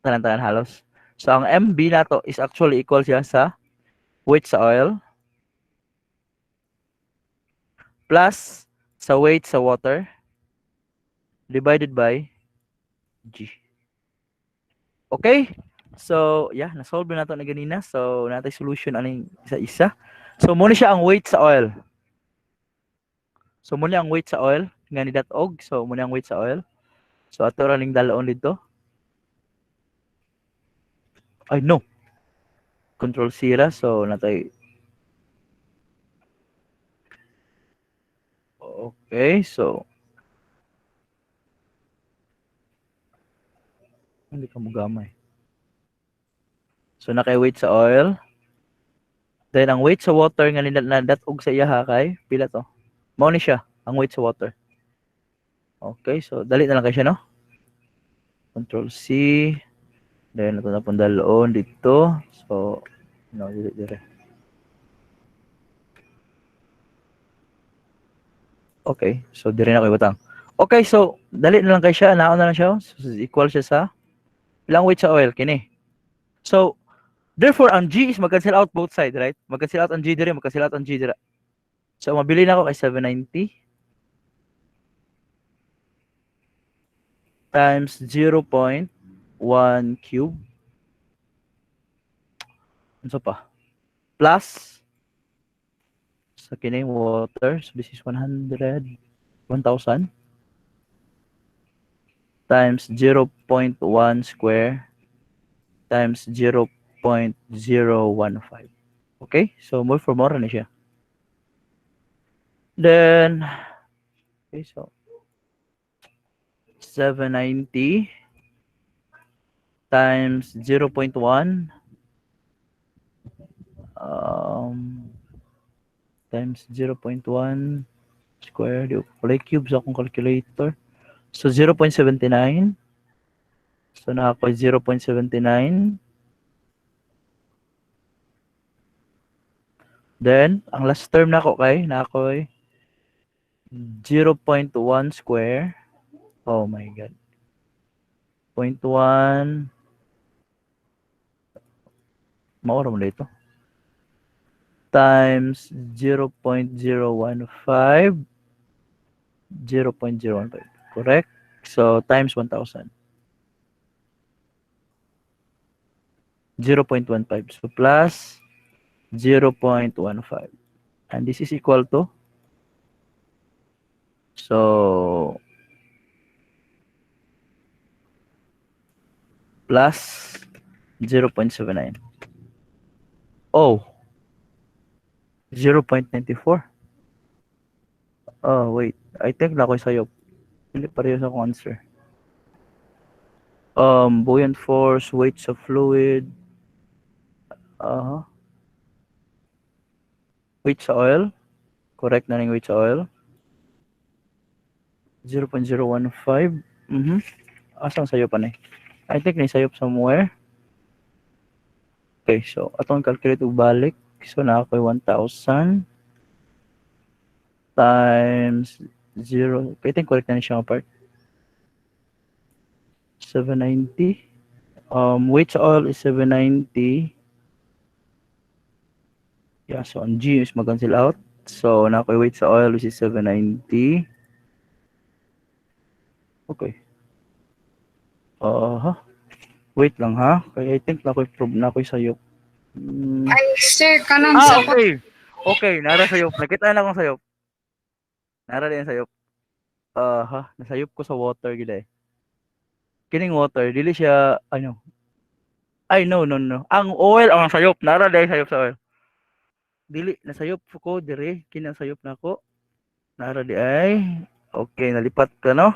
tanan-tanan halos. So ang MB na to is actually equal siya sa weight sa oil plus sa weight sa water divided by G. Okay? So, yeah, na-solve na to na ganina. So, natay solution aning isa-isa. So, muna siya ang weight sa oil. So, muna ang weight sa oil nga ni .og. So, muna ang weight sa oil. So, ato ra ning dalaon dito. Ay, no. Control C ra. So, natay. Okay, so. Hindi ka mo gamay. So, naka-weight sa oil. Then, ang weight sa water nga na-datog sa iya ha kay, pila to? Mao ni siya, ang weight sa water. Okay, so, dali na lang kayo siya, no? Control C. Then, ito na pong daloon dito. So, no, dire. Okay, so, dire na kayo batang. Okay, so, dali na lang kayo siya. Naon na lang siya. So, equal siya sa ilang weight sa oil, kini. So, therefore, ang G is mag-cancel out both sides, right? Mag-cancel out ang G dire, mag-cancel out ang G dire. So, mabili na ako kay 790 times 0.1 cube. Ano pa? Plus sa kining water. So, this is 100, 1,000 times 0.1 square times 0.015. Okay? So, more for more na siya. Then, okay, so 790 times 0.1 times 0.1 square. Di ko pala cube sa akong calculator. So, 0.79. So, nakakoy 0.79. Then, ang last term na ako kay, nakakoy 0.1 square. Oh my God. 0.1. Maura mo na ito. Times 0.015. 0.015. Correct? So, times 1,000. 0.15. So, plus 0.15. And this is equal to, so, plus 0.79. Oh, 0.94. Oh, wait. I think na ako sa'yo. Hindi pareho sa akong answer. Buoyant force, weight sa fluid. Weight sa oil. Correct na ning weight sa oil. 0.015. Asang sayo pa na? I think na sayop somewhere. Okay, so atong calculate og balik. So na ako 1,000 times 0. I think correct na siya part. 790. Weight sa oil is 790. Yeah, so ang G is mag-cancel out. So na ako weight sa oil which is 790. Okay. Wait lang ha. Kaya I think na ako'y prove na ako'y sayop. Ay, sir, kanang sa Okay. Okay, nara sayop. Nakita na akong sayop. Nara din sayop. Nasayop ko sa water gid eh. Kining water dili siya ano. Ay no. Ang oil ang sayop, nara din sayop sa oil. Dili nasayop ko dire, kinasayop na ko. Nara di ay. Okay, nalipat ka no.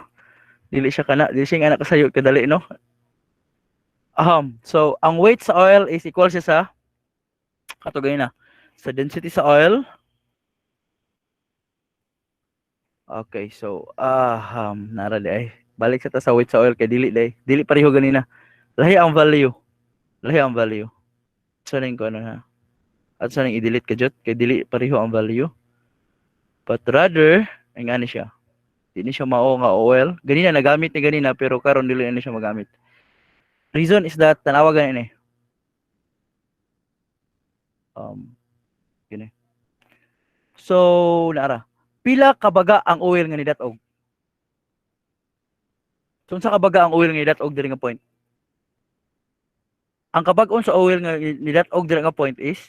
Dili siya anak kasayop kadali no. So ang weight sa oil is equal siya sa katugay na sa density sa oil. Okay, so nara di ay. Balik sa weight sa oil kay dili pareho ganina. Lahi ang value. So ning ko ano na. At sa nang i-delete ka jud kay dili pareho ang value. But rather ang ani siya. Dili siya mao nga oil. Ganina nagamit ni ganina pero karon dili na siya magamit. Reason is that tanawa ganin eh. Gini. So naara. Pila kabaga ang oil nga nidatog? So unsa kabaga ang oil nga nidatog diri nga point? Ang kabag-on sa oil nga nidatog diri nga point is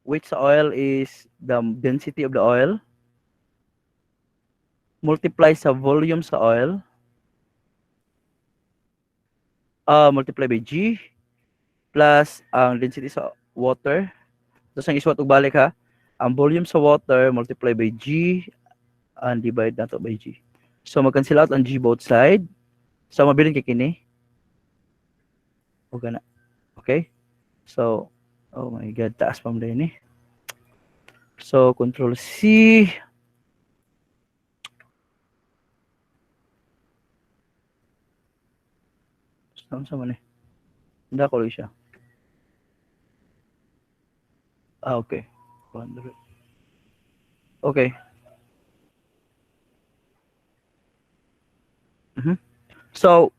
weight sa oil is the density of the oil multiply sa volume sa oil multiply by G plus ang density sa water. Tapos ang iswat og balik ha. Ang volume sa water multiply by G and divide nato by G. So mag-cancel out ang G both side. So mabilin kay kini. O gana. Okay? So oh my god, taas pa mo din eh. So control C. Saan sa man eh? Hindi ko siya. Okay. 100. Okay. So,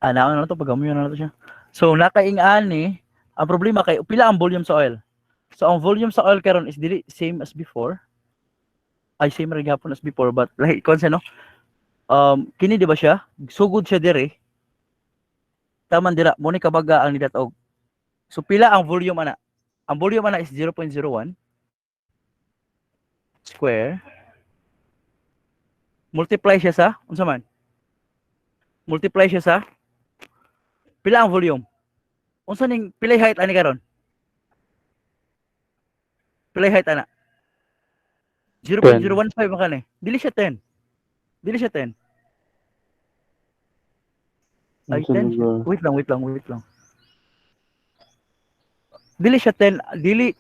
naon na to pagamuyon na to siya. So, nakaing-ani, ang problema kay pila ang volume sa oil. So, ang volume sa oil karon is dili same as before. Ay same ra gyapon as before but like konse no. Kini di ba siya? Sugod siya dire. Taman dira mo ni kabaga ang nidatog. So pila ang volume ana? Ang volume ana is 0.01 square. Multiply siya sa unsa man? Multiply siya sa pila ang volume? Unsa ning pilay height ani karon? Pilay height ana? 0.015 man eh. Dili siya 10. Ay, 10 siya. Wait lang. Dili siya 10, dili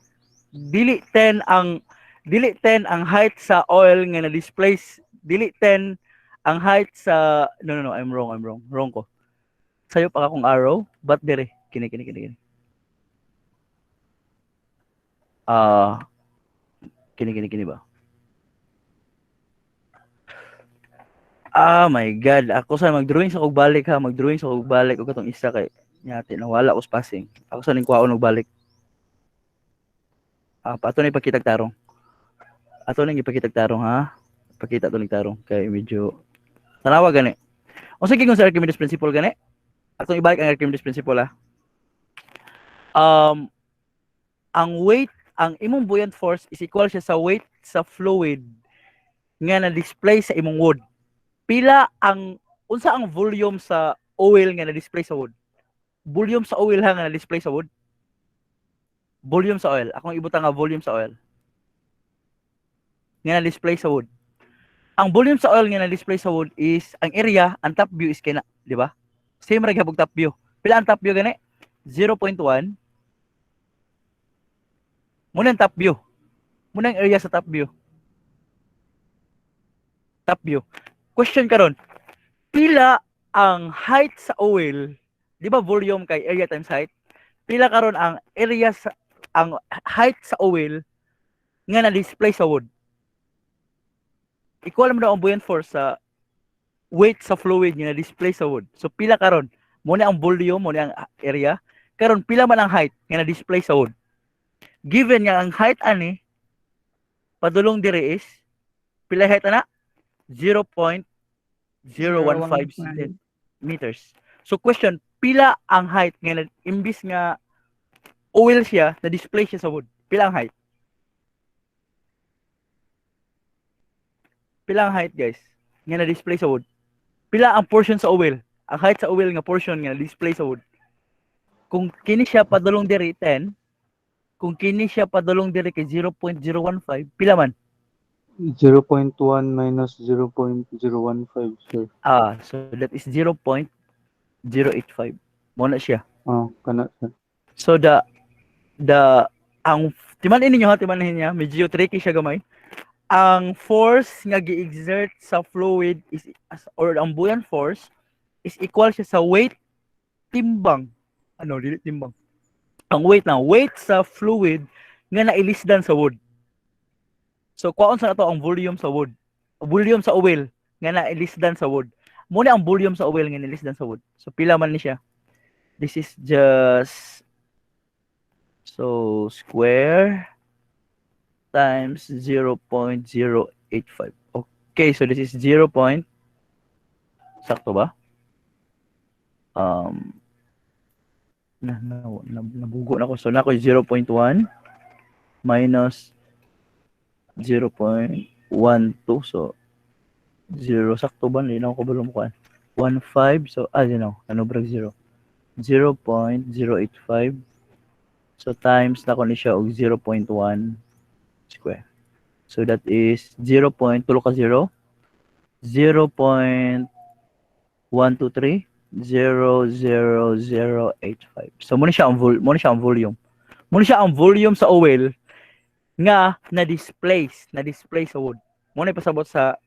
10 ang height sa oil nga na-display. Dili 10 ang height sa no, I'm wrong. Wrong ko. Sayo pa akong arrow, but dire kini. Kini ba? My God. Ako sa mag-drawing sa kog balik ha. Mag-drawing sa kog balik. O katong isa kay nyati nawala ko sa passing. Ako sa ning kuhaon og balik. Pato na ipakitag tarong. Ha. Pakita to ning tarong kay medyo tanawa gani. O sige kung sa Archimedes principle gani. Atong ibalik ang Archimedes principle ha. Ang weight, ang imong buoyant force is equal siya sa weight sa fluid nga na-display sa imong wood. Pila ang unsa ang volume sa oil nga na-display sa wood? Volume sa oil nga na-display sa wood? Volume sa oil. Akong ibutang nga volume sa oil. Nga na-display sa wood. Ang volume sa oil nga na-display sa wood is ang area, ang top view is kina, di ba? Same ra gyapon top view. Pila ang top view gani? 0.1. Muna ang top view. Muna ang area sa top view. Top view. Question karon, pila ang height sa oil? Di ba volume kay area times height? Pila karon ang area sa ang height sa oil nga na-display sa wood? Equal mo daw ang buoyant force sa weight sa fluid nga na-display sa wood. So pila karon? Muna ang volume, muna ang area. Karon pila man ang height nga na-display sa wood? Given nga ang height ani padulong dire is pila height ana? 0.015 meters. So question, pila ang height nga imbis nga oil siya, na display siya sa wood. Pila ang height? Pila ang height, guys? Nga na-display sa wood. Pila ang portion sa oil? Ang height sa oil nga portion nga na-display sa wood. Kung kini siya padulong diri 10, kung kini siya padulong diri kay 0.015, pila man? 0.1 minus 0.015, sir. So that is 0.085. Mo na siya. Kana, sir. So ang timanin niyo ha, timanin niya, medyo tricky siya gamay. Ang force nga gi-exert sa fluid is or ang buoyant force is equal siya sa weight timbang. Ano, dili timbang. Ang weight sa fluid nga nailisdan sa wood. So kuhaon sa nato ang volume sa wood. Volume sa oil nga nailisdan sa wood. Muna ang volume sa oil nga nailisdan sa wood. So pila man ni siya. This is just square times 0.085. Okay, so this is 0. Sakto ba? Nabugo na ko. So na ko 0.1 minus 0.12. So 0 sakto ba? Hindi na ako balong kuan. 1.5. So nanubrag 0. 0.085. So times na ko ni siya og 0.1 square. So that is 0.0 0.123 0.00085. So muna siya ang volume. Muna siya ang volume sa oil nga na-display sa wood. Muna pasabot sa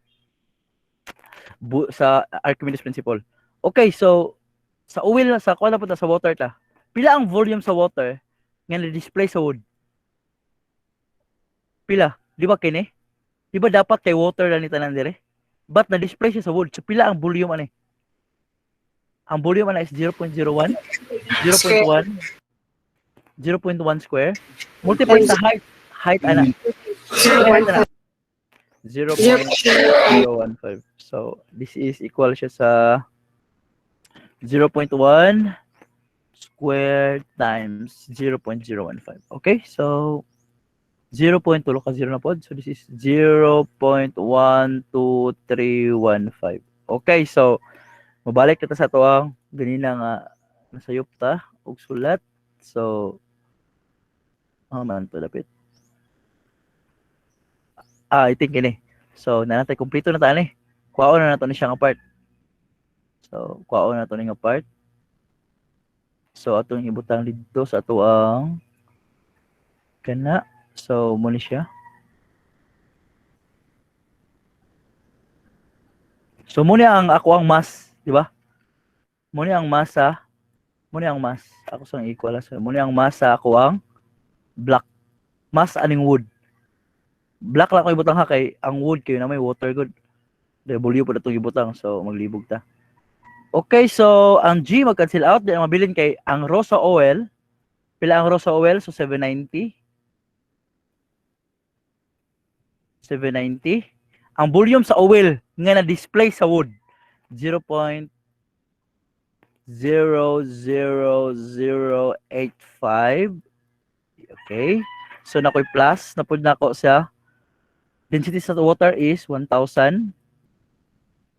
Archimedes principle. Okay, so sa oil sa kuan na sa water ta. Pila ang volume sa water nga na-display sa wood? Pila? Di ba kini? Di ba dapat kay water lang ni tanan dire? But na-display siya sa wood. So pila ang volume ani? Ang volume ana is 0.01, 0.1 square. Multiply sa height ana. 0.015. So this is equal siya sa 0.1 square times 0.015. Okay? So 0.2 na pod. So this is 0.12315. Okay, so mabalik kita sa tuang ganina nga nasayop ta og sulat. So man to dapit. I think ini. So nanatay kompleto na ta ni. Kuhaon na nato ni siya nga part. So kuhaon na to ni nga part. So atong ibutang dito sa ato ang kana. So muna siya. So muna ang ako ang mass, di ba? Muna ang massa. Ako sang equal sa. Muna ang massa ako ang black. Mass aning wood. Black lang ko ibutang ha kay ang wood kayo na may water good. W pa datong ibutang so maglibog ta. Okay, so ang G mag-cancel out din ang mabilin kay ang Rosa oil. Pila ang Rosa oil? So 790. Ang volume sa oil nga na-display sa wood 0.00085. Okay. So nakoy plus napud nako sa density sa water is 1000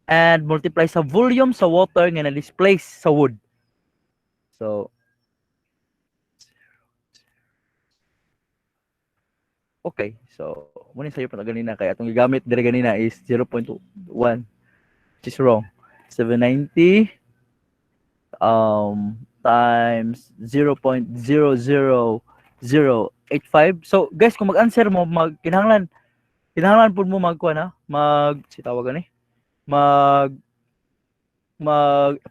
and multiply sa volume sa water nga na-display sa wood. So okay. So muna sayo pa ganina kay atong gigamit dire ganina is 0.1 which is wrong. 790 times 0.00085. So guys, kung mag-answer mo kinahanglan pud mo magkuha na sitawag ani mag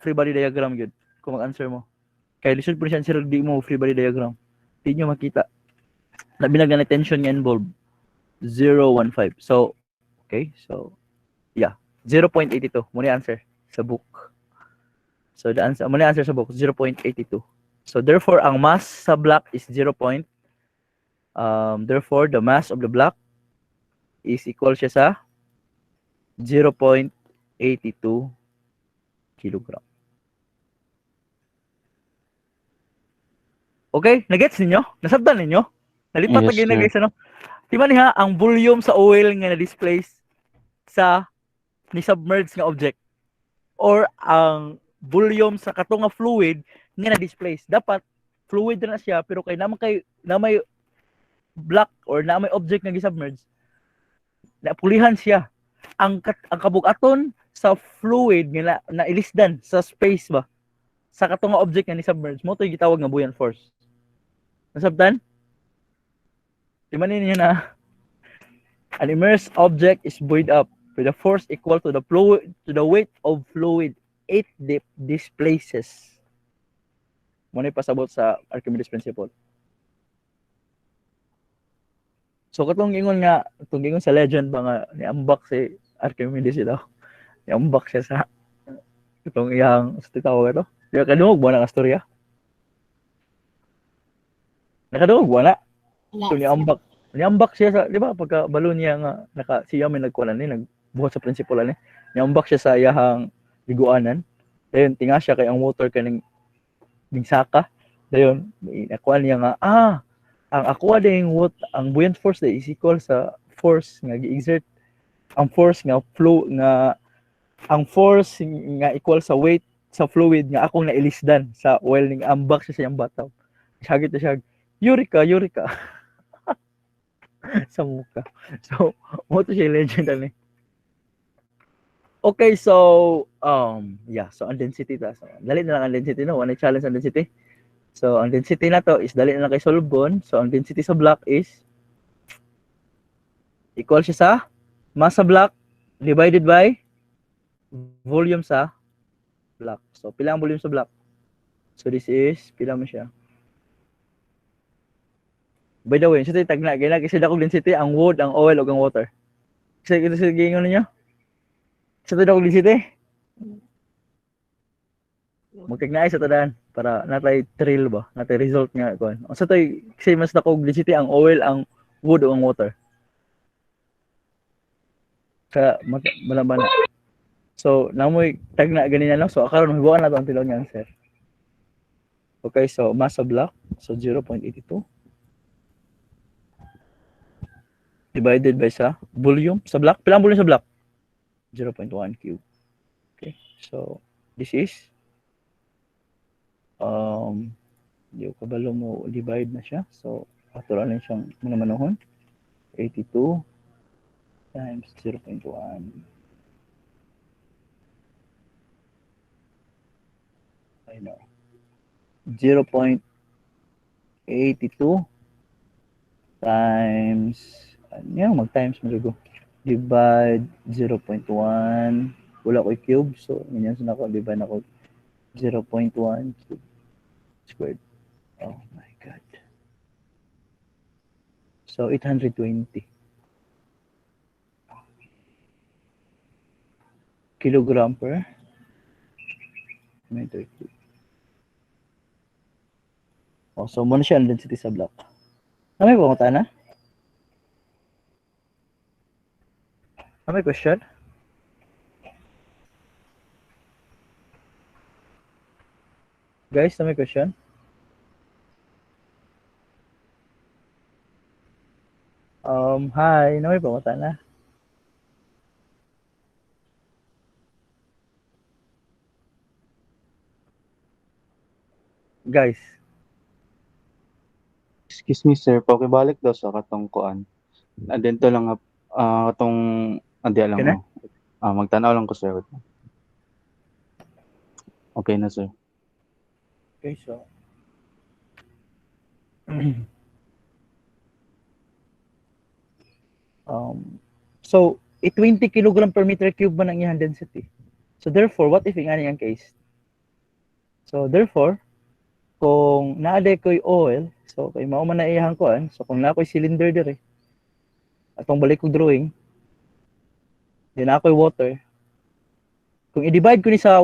free body diagram gyud kung mag-answer mo. Kay lisod po siya answer di mo free body diagram. Di nyo makita. Labi na ganit tension nga involved. 0.15. So, okay. So, yeah. 0.82. Muna answer sa book. So, muna answer sa book. 0.82. So, therefore, ang mass sa black is 0. Therefore, the mass of the black is equal siya sa 0.82 kilogram. Okay? Nagets ninyo? Nasabdan ninyo? Nalipat Yes, lagi na sir. guys, ano? Diba niya, ang volume sa oil nga na-display sa ni submerged nga object or ang volume sa kato nga fluid nga na-displace. Dapat fluid na siya pero kay na may block or na may object nga gi-submerge, napulihan siya. Ang kabug-aton sa fluid nga na ilisdan sa space ba sa kato nga object nga ni submerge mo to gitawag nga buoyant force. Nasabtan? Di man ninyo na an immersed object is buoyed up with a force equal to the weight of fluid it displaces. Muna pasabot sa Archimedes principle. So katong ingon sa legend ba nga niambak si Archimedes ito. Niambak siya sa itong iyang sa tawag ito. Di ba kadungog ba na kastorya? Nakadungog ba na? So niambak siya sa, di ba pagka balon niya nga siya may nagkuanan ni nagbuhat sa principle ni. Niambak siya sa iyang liguanan. Dayon tinga siya kay ang motor kaning saka. Dayon nakuha niya nga ang aqua ding ang buoyant force is equal sa force nga gi-exert ang force nga flow nga ang force nga equal sa weight sa fluid nga akong nailisdan sa oil ning ambak siya sa iyang bataw. Sagit na siya, Eureka sa muka. So mo to siya legend ani. Okay, so so ang density ta. So, dali na lang ang density no, one challenge ang density. So ang density na to is dali na lang kay solvon. So ang density sa block is equal siya sa mass sa block divided by volume sa block. So pila ang volume sa block? So this is pila mo siya. By the way, sa tagna gina kasi dakog density ang wood, ang oil ug ang water. Kasi ito sa gingon niyo. Sa dakog density. Magkagnay sa tadan para natay thrill ba, natay result nga kon. Unsa tay kasi mas dakog density ang oil, ang wood ug ang water. Kaya malaban na. So namoy tagna ganina lang. So akaron hibuan na to ang tilon nga answer. Okay, so mass of block, so 0.82 divided by sa volume sa block. Pila ang volume sa block? 0.1 cube. Okay, so this is di ko kabalo mo divide na siya. So ato lang siyang manuhon 82 times 0.1 I know 0.82 times mag-times mo divide 0.1 wala ko cube so ganyan sa nako divide nako 0.1 cube squared. Oh my god. So 820 kilogram per meter cube. Oh, so muna siya ang density sa block. May pangutan na? May question? Guys, may question? Hi, may pangutan na? Guys, Excuse me sir, pakibalik daw sa katong kuan. Adento lang katong andi lang Okay na? mo. Magtanaw lang ko sir. Okay na sir. okay, so so 20 kilogram per meter cube man ang iyang density. So therefore, what if ingani ang case? So therefore, kung naade ko'y oil, so kay mao man na iyang kuan, so kung na ko'y cylinder dire, atong balik kong drawing, then ako'y water. Kung i-divide ko ni sa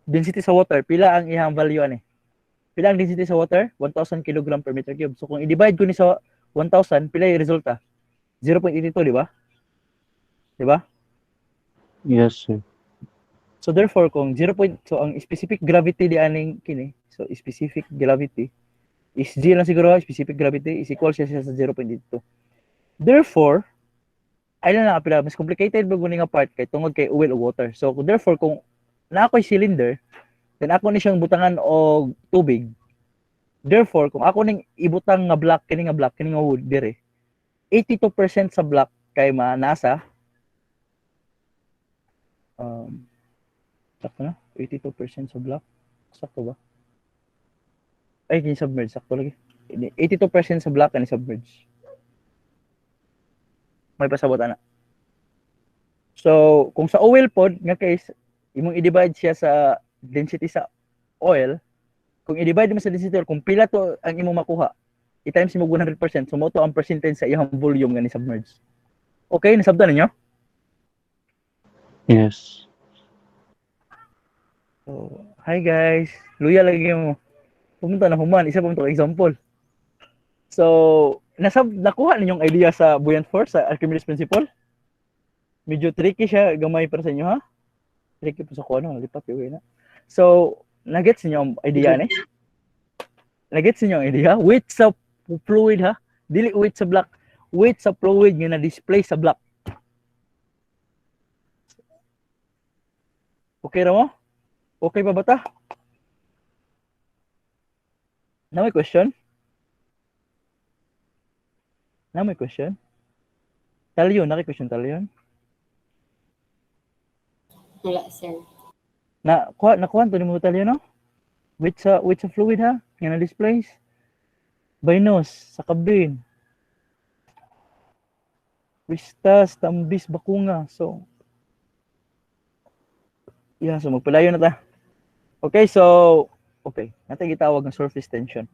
density sa water, pila ang iyang value ani? Pila ang density sa water? 1,000 kg per meter cube. So kung i-divide ko ni sa 1,000, pila yung resulta? 0.82, di ba? Di ba? Yes sir. So therefore, kung so ang specific gravity di aning kini, so specific gravity is G lang siguro, specific gravity is equal siya sa 0.82. Therefore, ay lang pila mas complicated ba guni nga part kay tungod kay oil o water. So therefore kung na ako'y cylinder, then ako ni siyang butangan og tubig. Therefore kung ako ning ibutang nga block kini nga wood dire, 82% sa block kay nasa sakto na 82% sa block. Sakto ba? Ay kini submerge sakto lagi. 82% sa block kani submerge. May pasabot ana. So, kung sa oil pod nga case, imong i-divide siya sa density sa oil, kung i-divide mo sa density oil, kung pila to ang imong makuha, i-times mo 100%, so mo to ang percentage sa iyang volume nga ni submerge. Okay, nasabtan ninyo? Yes. So, hi guys. Luya lagi mo. Pumunta na human, isa pa mo to example. So, nakuha ninyong idea sa buoyant force, sa Archimedes principle? Medyo tricky siya, gamay para sa inyo ha? Tricky po sa kuno, lipat yung na. So, nagets niyo ang idea ni? Nagets niyo ang idea? Weight sa fluid ha? Dili weight sa block. Weight sa fluid nga na-display sa block. Okay ra mo? Okay pa ba ta? Na may question? Na may question? Talyon, naki-question talyon? Wala, sir. Nakuha to ni mo talyon, no? With sa fluid ha? Nga na-displays? Binos, sa kabin. Vistas, tambis, bakunga. So, yeah, so magpalayo na ta. Okay, so, okay. Natin gitawag ng surface tension.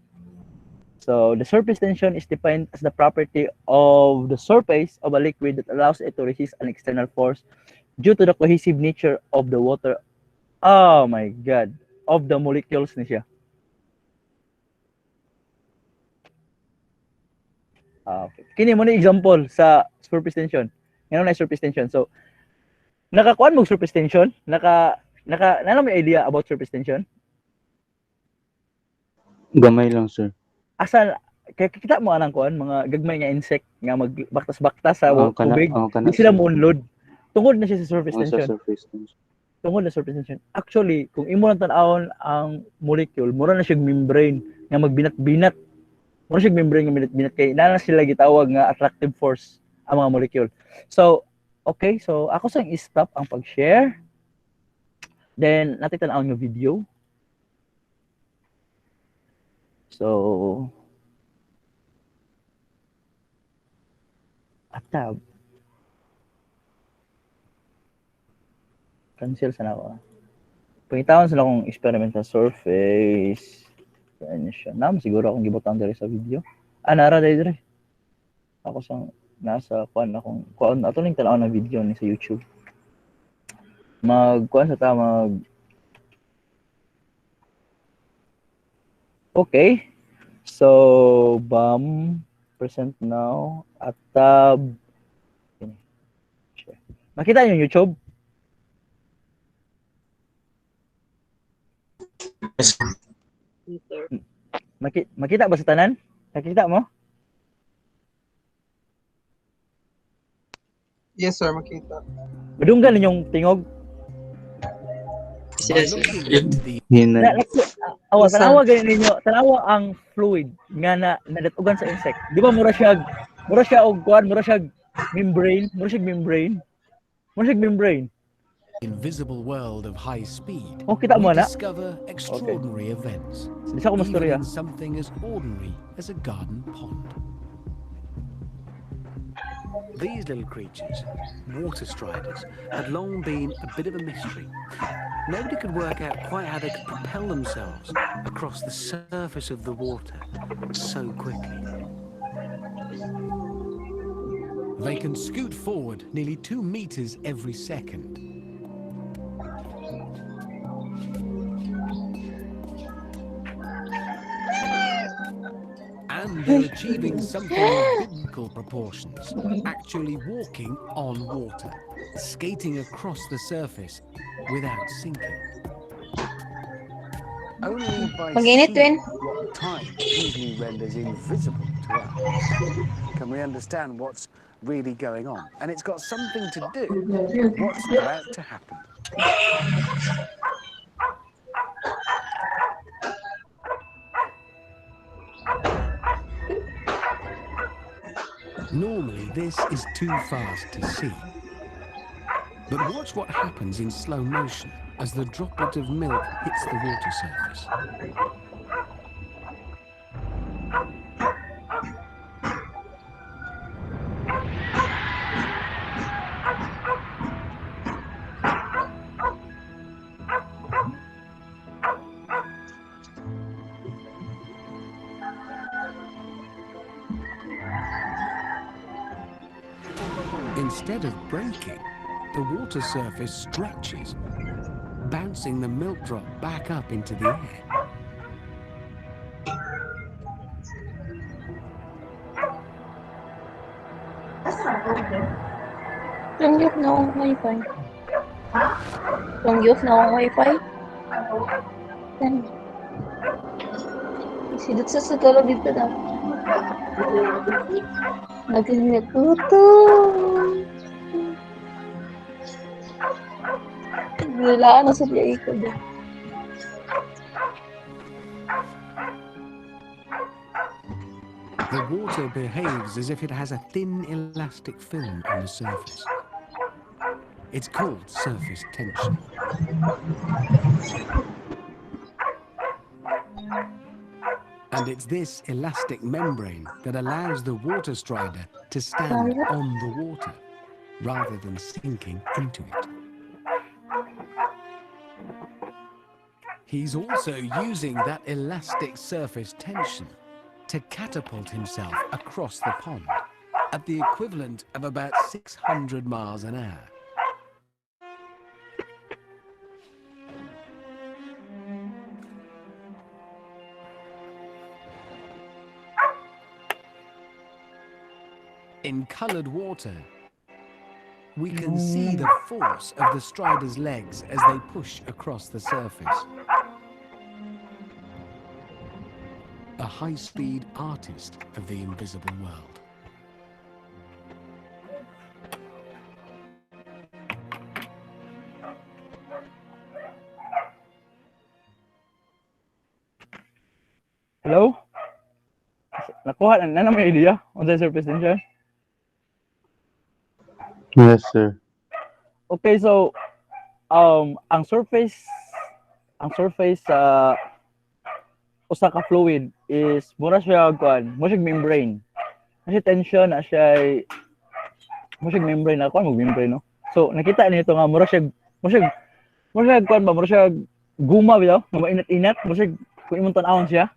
So, the surface tension is defined as the property of the surface of a liquid that allows it to resist an external force due to the cohesive nature of the water. Oh my God. Of the molecules ni siya. Okay. Kini mo na example sa surface tension. Ngano na surface tension. So, nakakuan mo surface tension? Nano may idea about surface tension? Gamay lang, sir. Asa kaya kita mo anang kuan mga gagmay nga insect nga magbaktas-baktas sa tubig. Di sila mo unload. Tungod na siya sa surface tension. Sa surface tension. Tungod na surface tension. Actually, kung imo lang tan-awon ang molecule, mura na siya membrane nga magbinat-binat. Mura siya membrane nga binat-binat kay na sila gitawag nga attractive force ang mga molecule. So, okay, so ako sang i-stop ang pag-share. Then natin tan-awon yung video. So, tab. Cancel sana ako. Pangitawan sila kung experiment sa surface. Yan siya. Siguro akong gibutang diri sa video. Nara diri. Ako sang nasa kuan ato ning tanaw na video ni sa YouTube. Magkuan sa ta Okay. So, present now at tab. Makita niyo yung YouTube? Yes, sir. Makita ba sa tanan? Nakita mo? Yes, sir, makita. Madunggan ninyong tingog? Yes, sir. Tanawa ganin ninyo, tanawa ang fluid nga nadatugan sa insect. Di ba mura siya og kuan, mura siya membrane. Invisible world of high speed. Oh, kita mo we na? discover extraordinary events. Bisa ko mastorya. Even something as ordinary as a garden pond. These little creatures, water striders, had long been a bit of a mystery. Nobody could work out quite how they could propel themselves across the surface of the water so quickly. They can scoot forward nearly 2 meters every second. And they're achieving something of biblical proportions, actually walking on water, skating across the surface without sinking. Only by Mag-init, Twin. what time easily renders invisible to us can we understand what's really going on, and it's got something to do with what's about to happen. Normally, this is too fast to see. But watch what happens in slow motion as the droplet of milk hits the water surface. Instead of breaking, the water surface stretches, bouncing the milk drop back up into the air. Langyok na akong wifi. Langyok na akong wifi. Yan. Isidot sa tulog dito na. Nag-ingat ko to. Nilaan na sa biyay ko doon. The water behaves as if it has a thin elastic film on the surface. It's called surface tension. And it's this elastic membrane that allows the water strider to stand on the water rather than sinking into it. He's also using that elastic surface tension to catapult himself across the pond at the equivalent of about 600 miles an hour. In colored water, we can see the force of the strider's legs as they push across the surface. A high-speed artist of the invisible world. Hello? Nakuha na naman yung idea on the surface tension. Yes, sir. Okay, so ang surface sa usa ka fluid is mura siya kuan, mo siya membrane. Kasi tension na siya mo siya membrane na kuan, membrane no. So nakita nito nga mura siya kuan ba, mura siya guma bitaw, nga mainit-init, mo siya kung imong tan-awon siya.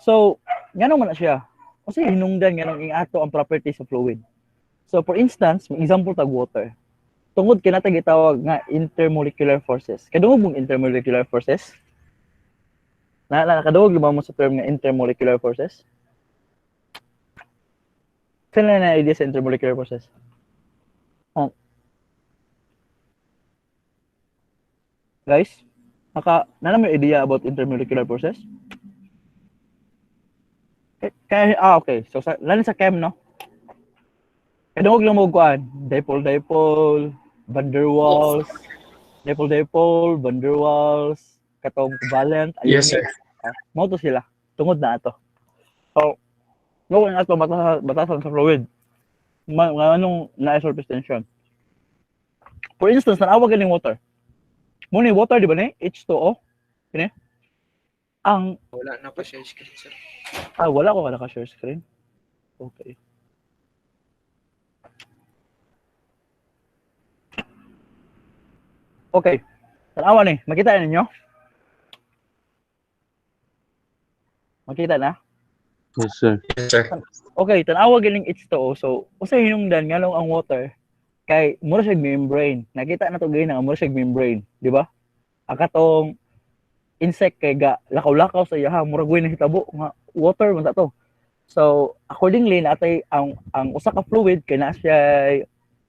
So ngano man na siya? Kasi hinungdan nganong ingato ang properties sa fluid. So for instance, may example tag water. Tungod kay natay gitawag nga intermolecular forces. Kadungog mong intermolecular forces? Nakadungog ba mo sa term nga intermolecular forces? Kailan na idea sa intermolecular forces? Oh. Guys, may idea about intermolecular forces? Okay. So lalo sa chem, no? Kadungog lang mo kuan, dipole, van der Waals, dipole, van der Waals, katong covalent. Yes, sir. Mo to sila. Tungod na ato. So, no nga ato batasan sa fluid. Anong na-surface tension. For instance, nanawa ganing water. Mo ni water di ba ni H2O? Kini? Ang Wala na pa share screen, sir. wala ko kada ka share screen. Okay. Okay. Tanawa ni, makita ninyo? Makita na? Yes, sir. Yes, sir. Okay, tanawa galing H2O. So, usay hinungdan nga lang ang water kay mura siya membrane. Nakita na to gay na mura siya membrane, di ba? Akatong insect kay ga lakaw-lakaw sa iya mura gawin na hitabo nga water man ta to. So, accordingly natay ang usa ka fluid kay na siya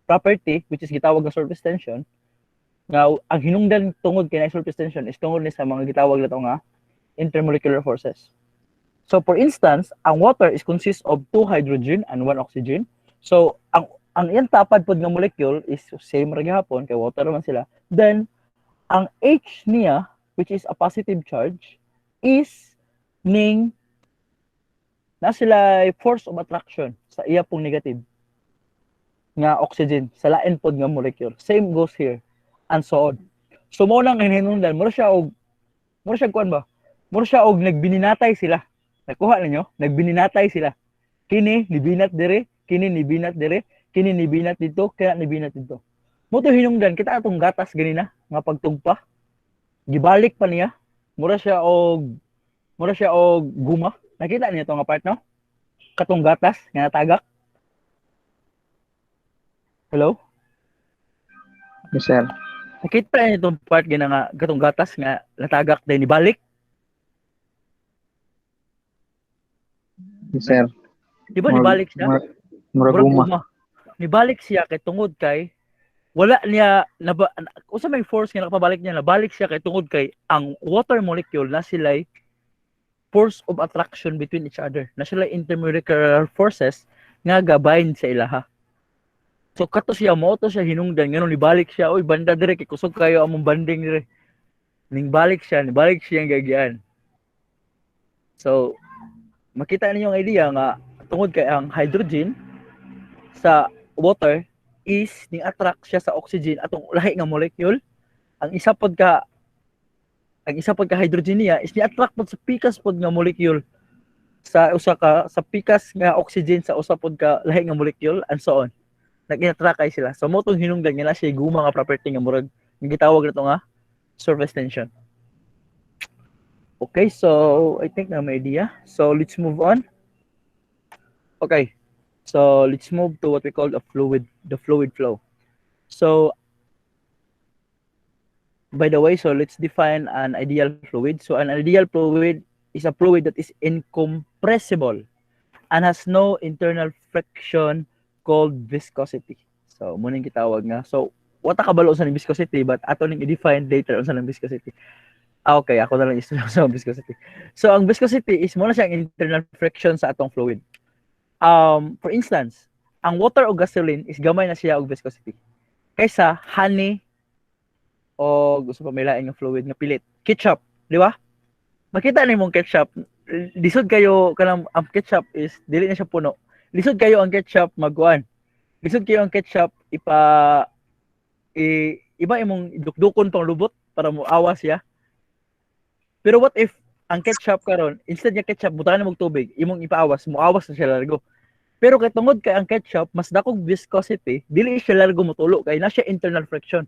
property which is gitawag nga surface tension. Nga ang hinungdan tungod kay na surface tension is tungod ni sa mga gitawag nato nga intermolecular forces. So for instance, ang water is consists of 2 hydrogen and 1 oxygen. So ang iyang tapad pod nga molecule is same ra gyapon kay water man sila. Then ang H niya, which is a positive charge, is ning na sila force of attraction sa iya pong negative nga oxygen sa lain pod nga molecule. Same goes here and so on. So mo nang hinungdan, mura siya kuan ba? Mura siya og nagbininatay sila. Nakuha ninyo? Nagbininatay sila. Kini nibinat dire, kini nibinat dire, kini nibinat dito, kaya nibinat dito. Mo to hinungdan kita atong gatas ganina nga pagtugpa. Gibalik pa niya. Mura siya og guma. Nakita niyo to nga part no? Katong gatas nga natagak. Hello? Yes, sir. Nakita niyo itong part gina nga katong gatas nga natagak din ibalik. Yes, sir. Di ba nibalik siya? Murag guma. Nibalik siya kay tungod kay wala niya usa may force nga nakapabalik niya, nabalik siya kay tungod kay ang water molecule na sila'y force of attraction between each other. Na sila intermolecular forces nga gabayn sa ilaha. So kato siya mo to siya hinungdan ngano nibalik siya, oy banda dire kay kusog kayo among banding dire. Nibalik siya ang gagian. So makita ninyo ang idea nga tungod kay ang hydrogen sa water is ning attract siya sa oxygen atong lahi nga molecule. Ang isa pod ka hydrogen niya is ni-attract pod sa pikas pod nga molecule sa pikas nga oxygen sa usa pod ka lahi nga molecule and so on. Nag-attract kay sila. So mo tong hinungdan nga na siya guma nga property nga murag nga gitawag nato nga surface tension. Okay, so I think na may idea. So let's move on. Okay. So let's move to what we call the fluid flow. So by the way, so let's define an ideal fluid. So an ideal fluid is a fluid that is incompressible and has no internal friction called viscosity. So muna yung gitawag nga. So wata kabalo sa viscosity but ato ning i-define later on sa viscosity. Okay, ako na lang istorya sa viscosity. So ang viscosity is muna siyang internal friction sa atong fluid. For instance, ang water o gasoline is gamay na siya og viscosity. Kaysa honey o gusto pa may lain nga fluid nga pilit. Ketchup, di ba? Makita nimong ketchup, lisod kayo kanang ang ketchup is dili na siya puno. Lisod kayo ang ketchup magkuan. Lisod kayo ang ketchup iba imong dukdukon pang lubot para mo awas siya. Pero what if ang ketchup karon instead nga ketchup butahan mo og tubig, imong ipaawas, moawas na siya largo. Pero kay tungod kay ang ketchup mas dakog viscosity, dili siya largo motulo kay na siya internal friction.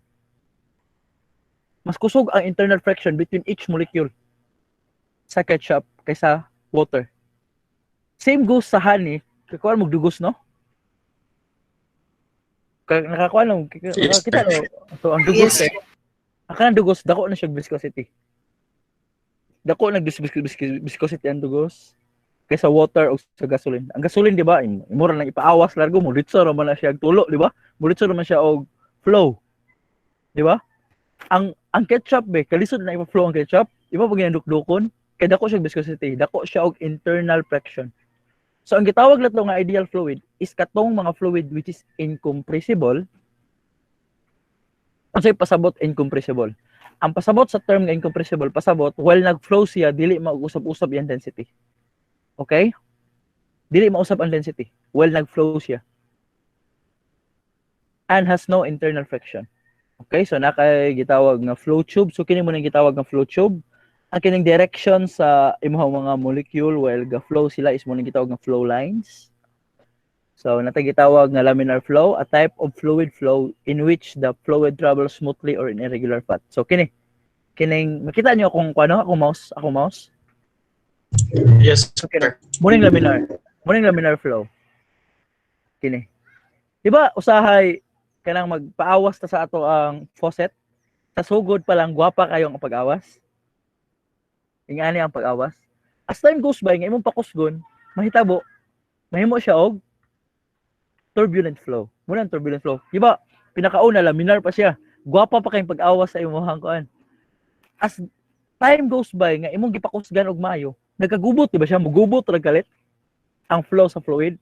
Mas kusog ang internal friction between each molecule sa ketchup kaysa water. Same goes sa honey, kakuan mo dugos no? Nakakuan no, kita no. So ang dugos Yes. ang dugos dako na siya viscosity. Dako nag-viscosity ang dugos kaysa water o sa gasoline. Ang gasoline di ba, mura lang ipaawas largo mo litso ra man na siya tulo, di ba? Mulitso ra man siya og flow. Di ba? Ang ketchup be kalisod na ipa-flow ang ketchup, iba pag ginadukdukon, kay dako siya viscosity, dako siya og internal friction. So ang gitawag nato nga ideal fluid is katong mga fluid which is incompressible. Unsay pasabot incompressible? Ang pasabot sa term nga incompressible, pasabot while nag-flow siya dili mausab-usab yung density. Okay? Dili mausab ang density while nag-flow siya. And has no internal friction. Okay, so nakay gitawag nga flow tube. So kini mo nang gitawag nga flow tube. Ang kining direction sa imong mga molecule while ga-flow sila is mo nang gitawag nga flow lines. So natay gitawag nga laminar flow, a type of fluid flow in which the fluid travels smoothly or in irregular path. So kining makita niyo akong akong mouse. Yes, Okay. sir. Morning laminar flow. Kini. Di ba usahay kanang magpaawas ta sa ato ang faucet? Sa sugod pa lang gwapa kayo ang pag-awas. Ingani ang pag-awas. As time goes by, nga imong pakusgon, mahitabo, mahimo siya og turbulent flow. Muna ang turbulent flow. Di ba? Pinakauna laminar pa siya. Gwapa pa kayong pag-awas sa imong kuan. As time goes by, nga imong gipakusgan og maayo, nagkagubot, di ba siya? Mugubot ra galit ang flow sa fluid.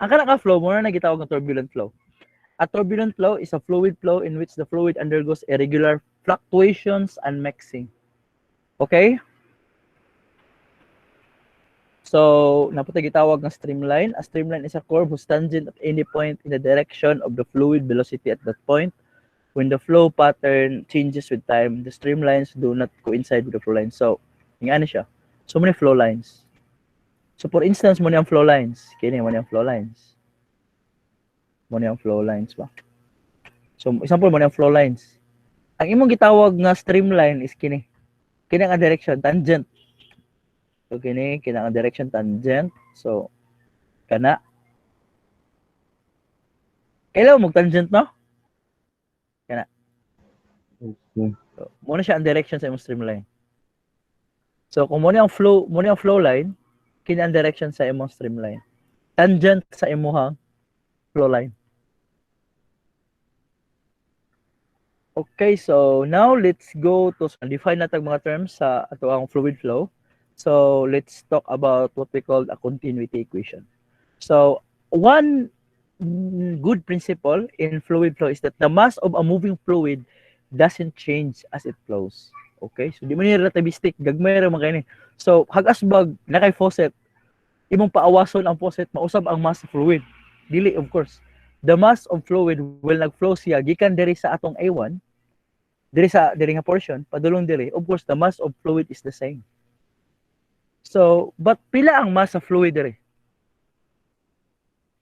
Ang kanang flow mo na gitawag ng turbulent flow. A turbulent flow is a fluid flow in which the fluid undergoes irregular fluctuations and mixing. Okay? So, naputay gitawag ng streamline. A streamline is a curve whose tangent at any point in the direction of the fluid velocity at that point. When the flow pattern changes with time, the streamlines do not coincide with the flow lines. So, ano siya? So, many flow lines. So, for instance, mo ang flow lines. Kini mo ang flow lines. Mo ang flow lines ba? So, example mo ang flow lines. Ang imong gitawag nga streamline is kini. Kini ang direction, tangent. So, kini ang direction, tangent. So, kana. Kailan mo tangent, no? Kana. Okay. So, muna siya ang direction sa imong streamline. So, kung muna ang flow line, kini ang direction sa imong streamline. Tangent sa imong flow line. Okay, so now let's go to define natag mga terms sa ato ang fluid flow. So, let's talk about what we call a continuity equation. So, one good principle in fluid flow is that the mass of a moving fluid doesn't change as it flows. Okay? So, di mo ni relativistic, gagmay ra man kay ni. So, hagas bag na kay faucet, imong paawason ang faucet, mausab ang mass of fluid. Dili, of course. The mass of fluid will nag-flow siya gikan diri sa atong A1, diri nga portion, padulong diri. Of course, the mass of fluid is the same. So, but pila ang mass of fluid diri?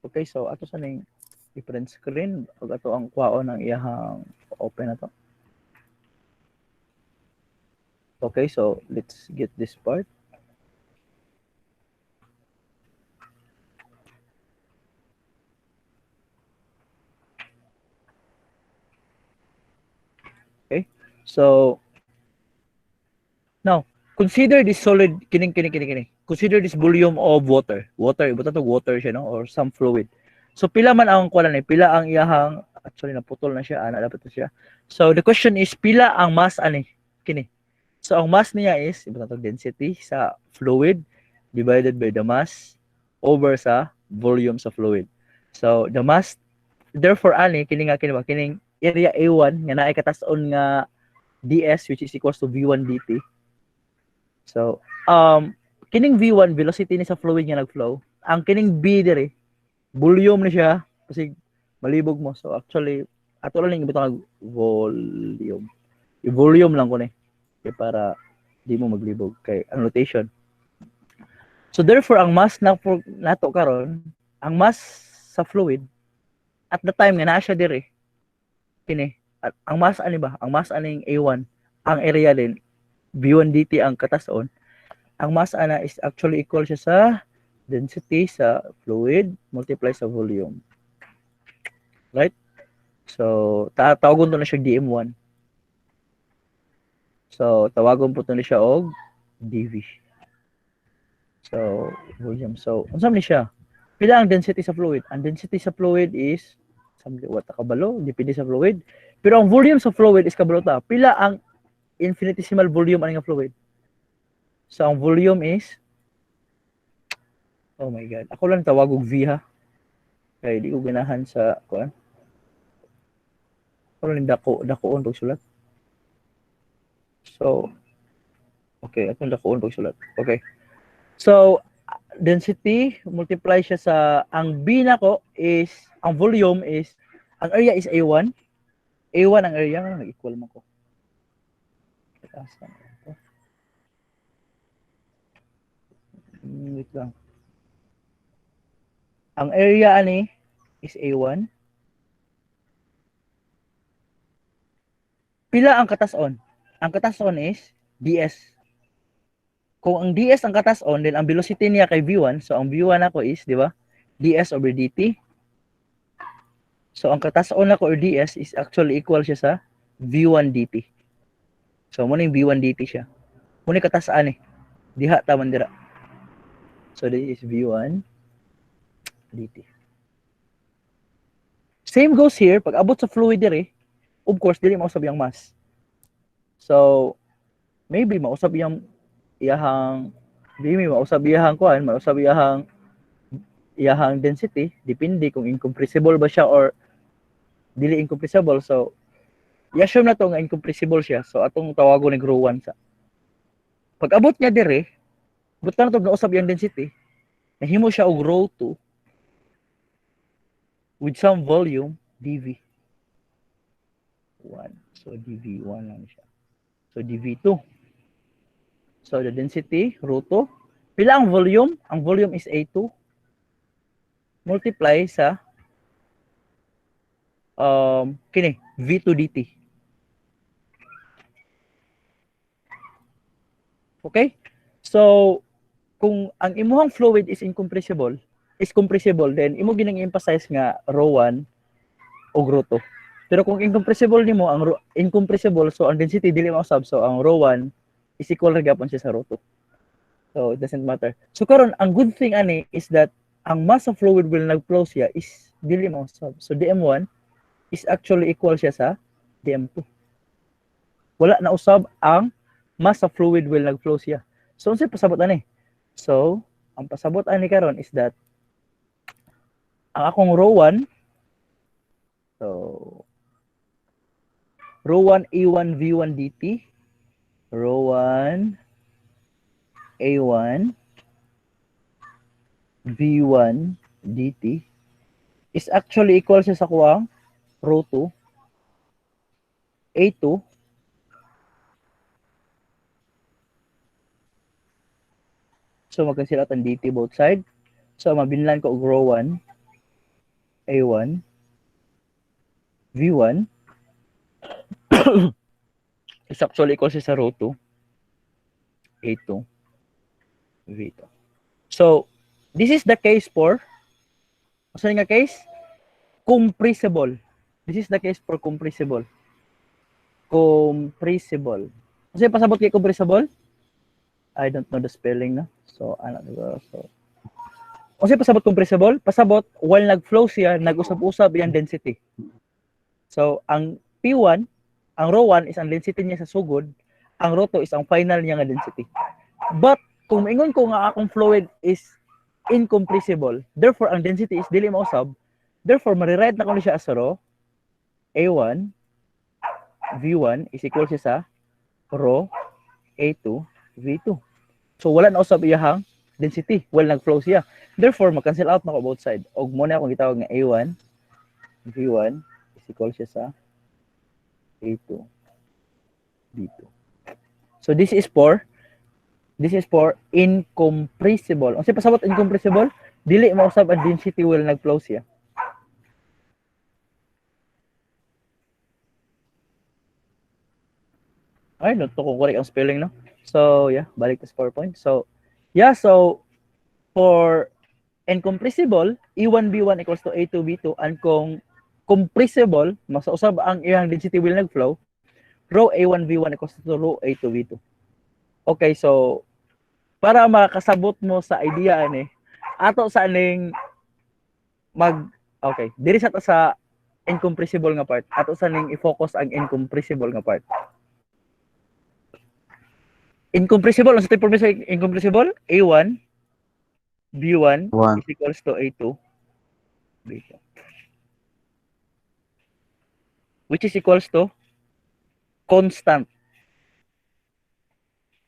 Okay, so ato sa ning different screen, pag ato ang kwaon ng iyahang open na to. Okay, so let's get this part. Okay, so now consider this solid, kining. Consider this volume of water. Water siya, no? Or some fluid. So, pila man ang kuwalan ni, pila ang iyahang, actually, naputol na siya, dapat na siya. So, the question is, pila ang mass, kini. So, ang mass niya is, iba na density sa fluid divided by the mass over sa volume sa fluid. So, the mass, therefore, kining area A1, nga na ikatason nga ds, which is equals to V1 dt. So, kining V1 velocity ni sa fluid nga nagflow, ang kining B dire volume ni siya kasi malibog mo. So actually ato lang ibutang volume. I-volume lang ko ni para di mo maglibog kay ang rotation. So therefore ang mass nato karon, ang mass sa fluid at the time nga naa siya dire kini at ang mass ani ba? Ang mass aning A1, ang area din V1 dt ang katason. Ang mass ana is actually equal siya sa density sa fluid multiply sa volume. Right? So, tawagon to na siya dm1. So, tawagon po to na siya og dv. So, volume. So, unsam ni siya? Pila ang density sa fluid? Ang density sa fluid is what kabalo, depende sa fluid. Pero ang volume sa fluid is kabalo ta. Pila ang infinitesimal volume ani nga fluid? So, ang volume is, oh my God, ako lang tawag og V ha. Kaya di ko ganahan sa, kuan. Ako lang dakoon pagsulat. So, okay, atong dakoon pagsulat. Okay. So, density, multiply siya sa, ang B nako is, ang volume is, ang area is A1. A1 ang area, nag-equal mo ko. Wait lang. Ang area ani is A1. Pila ang katason? Ang katason is ds. Kung ang ds ang katason, then ang velocity niya kay v1, so ang v1 ako is, di ba? ds over dt. So ang katason ako or ds is actually equal siya sa v1 dt. So mo ning v1 dt siya. Mo ni katasaan eh. Diha ta man dira. So this is V1 dt. Same goes here. Pag abot sa fluid dire, of course, dili mausab yung mass. So, maybe mausab yung iyahang, maybe mausab iyahang kuan, mausab iyahang iyahang density depende kung incompressible ba siya or dili incompressible. So i-assume na to nga incompressible siya. So atong tawagon ni rho 1 sa. Pag abot niya dire, buta na to na usab yung density, nahimo siya og rho 2 with some volume dv 1. So dv 1 lang siya. So dv 2. So the density rho 2. Pila ang volume? Ang volume is A2 multiply sa kini V2 dt. Okay? So kung ang imuhang fluid is compressible, then imo ginang emphasize nga rho 1 o rho 2. Pero kung incompressible nimo ang incompressible, so ang density dili mausab, so ang rho 1 is equal ra gyapon siya sa rho 2. So it doesn't matter. So karon ang good thing ani is that ang mass of fluid will nagflow siya is dili mausab. So dm1 is actually equal siya sa dm2. Wala na usab ang mass of fluid will nagflow siya. So unsay pasabot ani? So ang pasabot ani karon is that ang akong rho 1, so rho 1 A1 V1 dt, rho 1 A1 V1 dt is actually equal siya sa kuwang rho 2 A2 so mag-cancel out ang dt both side. So mabinlan ko og rho 1 A1 V1 is actually equal siya sa rho 2 A2 V2. So this is the case for ano nga case? Compressible. This is the case for compressible. Compressible. Kasi pasabot kay compressible? I don't know the spelling na. So ano ba? So kasi pasabot compressible, pasabot while nagflow siya, nag-usab-usab yung density. So ang P1, ang rho 1 is ang density niya sa sugod, ang rho 2 is ang final niya nga density. But kung ingon ko nga akong fluid is incompressible, therefore ang density is dili mausab, therefore mariride na ko ni siya as rho A1 V1 is equal siya sa rho A2 V2. So wala na usab iyahang density while nagflow siya. Therefore mag-cancel out na ko both side. Og mo na akong gitawag nga A1 V1 is equal siya sa A2 V2. So this is for incompressible. Ang pasabot incompressible, dili mausab ang density while nagflow siya. Ay, not to kung correct ang spelling, no? So, yeah, balik to PowerPoint. So, yeah, so for incompressible, E1B1 equals to A2B2, and kung compressible, masausab ang iyang density will nagflow, rho A1V1 equals to rho A2V2. Okay, so para makasabot mo sa idea ani, ato sa aning okay, diri sa incompressible nga part, ato sa ning i-focus ang incompressible nga part. Incompressible, ang sa type sa incompressible, A1 B1 is equals to A2 B2. Which is equals to constant.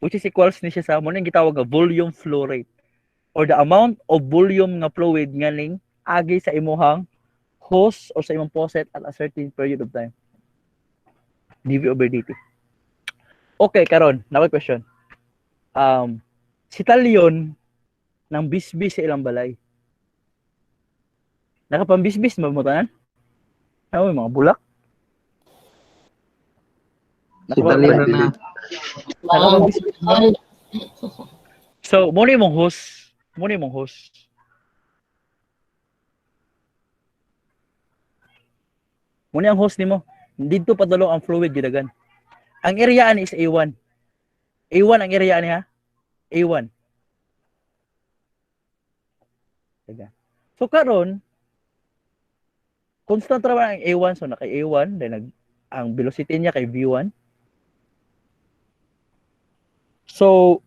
Which is equals ni siya sa mo ning gitawag nga volume flow rate or the amount of volume nga fluid nga ning agi sa imuhang hose or sa imong faucet at a certain period of time. dV over dt. Okay, karon, na question. Si talyon ng bisbis sa ilang balay. Nakapambisbis mo tanan? Ano yung mga bulak? Si talyon na. So, muna yung host. Muna yung host. Muna ang host nimo. Dito padalo ang fluid gidagan. Ang area ani is A1. A1 ang area ani ha. A1. So karon constant ra ang A1, so naka A1 then ang velocity niya kay V1. So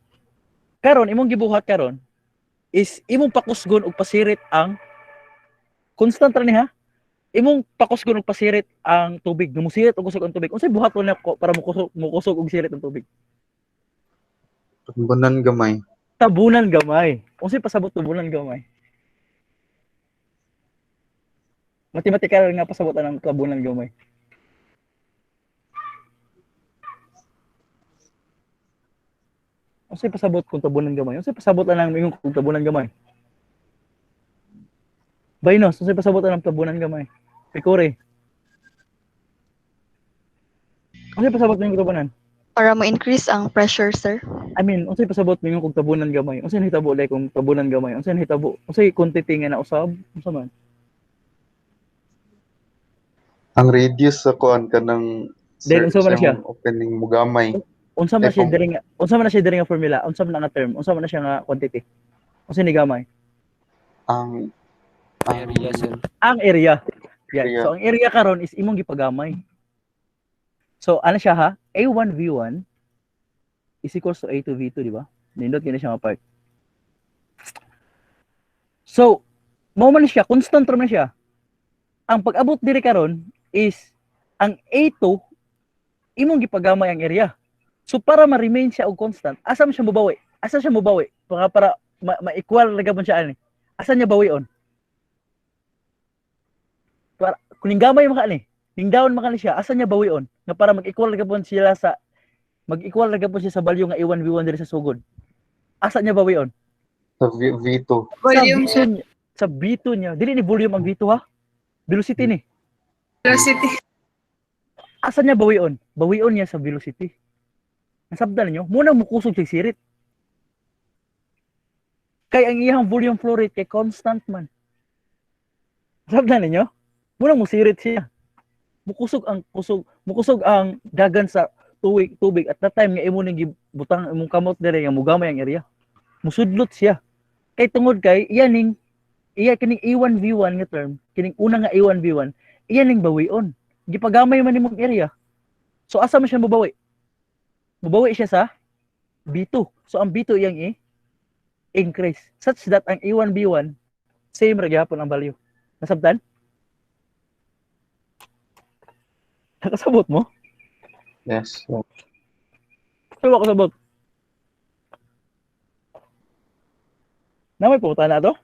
karon imong gibuhat karon is imong pakusgon og pasirit ang constant ra ni ha. Imong pakusgon og pasirit ang tubig. Gumusirit og kusog ang tubig. Unsay buhaton nako para mukusog og sirit ang tubig? Tabunan gamay. Tabunan gamay. Unsay pasabot tabunan gamay? Mathematical nga pasabotan ng tabunan gamay. Unsay pasabot kung tabunan gamay? Unsay pasabot lang ng kung tabunan gamay? Baynos, unsay pasabot ng tabunan gamay? Pikore. Unsay pasabot ng tabunan? Para ma-increase ang pressure, sir. I mean, unsay pasabot ninyo kung tabunan gamay? Unsay nahitabo like kung tabunan gamay? Unsay nahitabo? Unsay quantity nga nausab? Unsa man? Ang radius sa kuan kanang Then, unsa man siya? opening mo gamay. Unsa man siya Kung- diri nga? Unsa man na siya diri nga formula? Unsa man na nga term? Unsa man na siya nga quantity? Unsay ni gamay? Ang Area, sir. Ang area. Yeah. Area. So ang area karon is imong gipagamay. So ano siya ha? A1V1 is equals to A2V2, di ba? Nindot gina siya nga part. So, mao man siya, constant ra man siya. Ang pag-abot diri karon is ang A2 imong gipagamay ang area. So para ma-remain siya og constant, asa man siya mobawi? Asa siya mobawi? Para ma-equal ra gabon siya ani. Asa niya bawion? Para kuning gamay maka ni, ning down maka ni siya, asa niya bawion? Nga para mag-equal ra gabon sila sa mag-equal ra gabon siya sa value nga A1V1 diri sa sugod. Asa niya bawion? sa V2. Volume, sa B2 niya, sa B2 niya. Dili ni volume ang B2 ha. Velocity ni. velocity. Asa niya bawion? Bawion niya sa velocity. Nasabdan niyo, muna mukusog siya sirit. Kay ang iyang volume flow rate kay constant man. Nasabdan niyo? Muna mo sirit siya. Mukusog ang dagan sa tubig at that time nga imo ning gibutang imong kamot diri nga mugamay ang area. Musudlot siya. Kay tungod kay iya kining A1V1 nga term, kining una nga A1V1, iya ning bawion. Gipagamay man nimong area. So asa man siya mabawi? Mabawi siya sa B2. So ang B2 iyang increase such that ang A1B1 same ra gyapon ang value. Nasabtan? Nakasabot mo? Yes. Ano ba kasabot? Na may pumunta na to?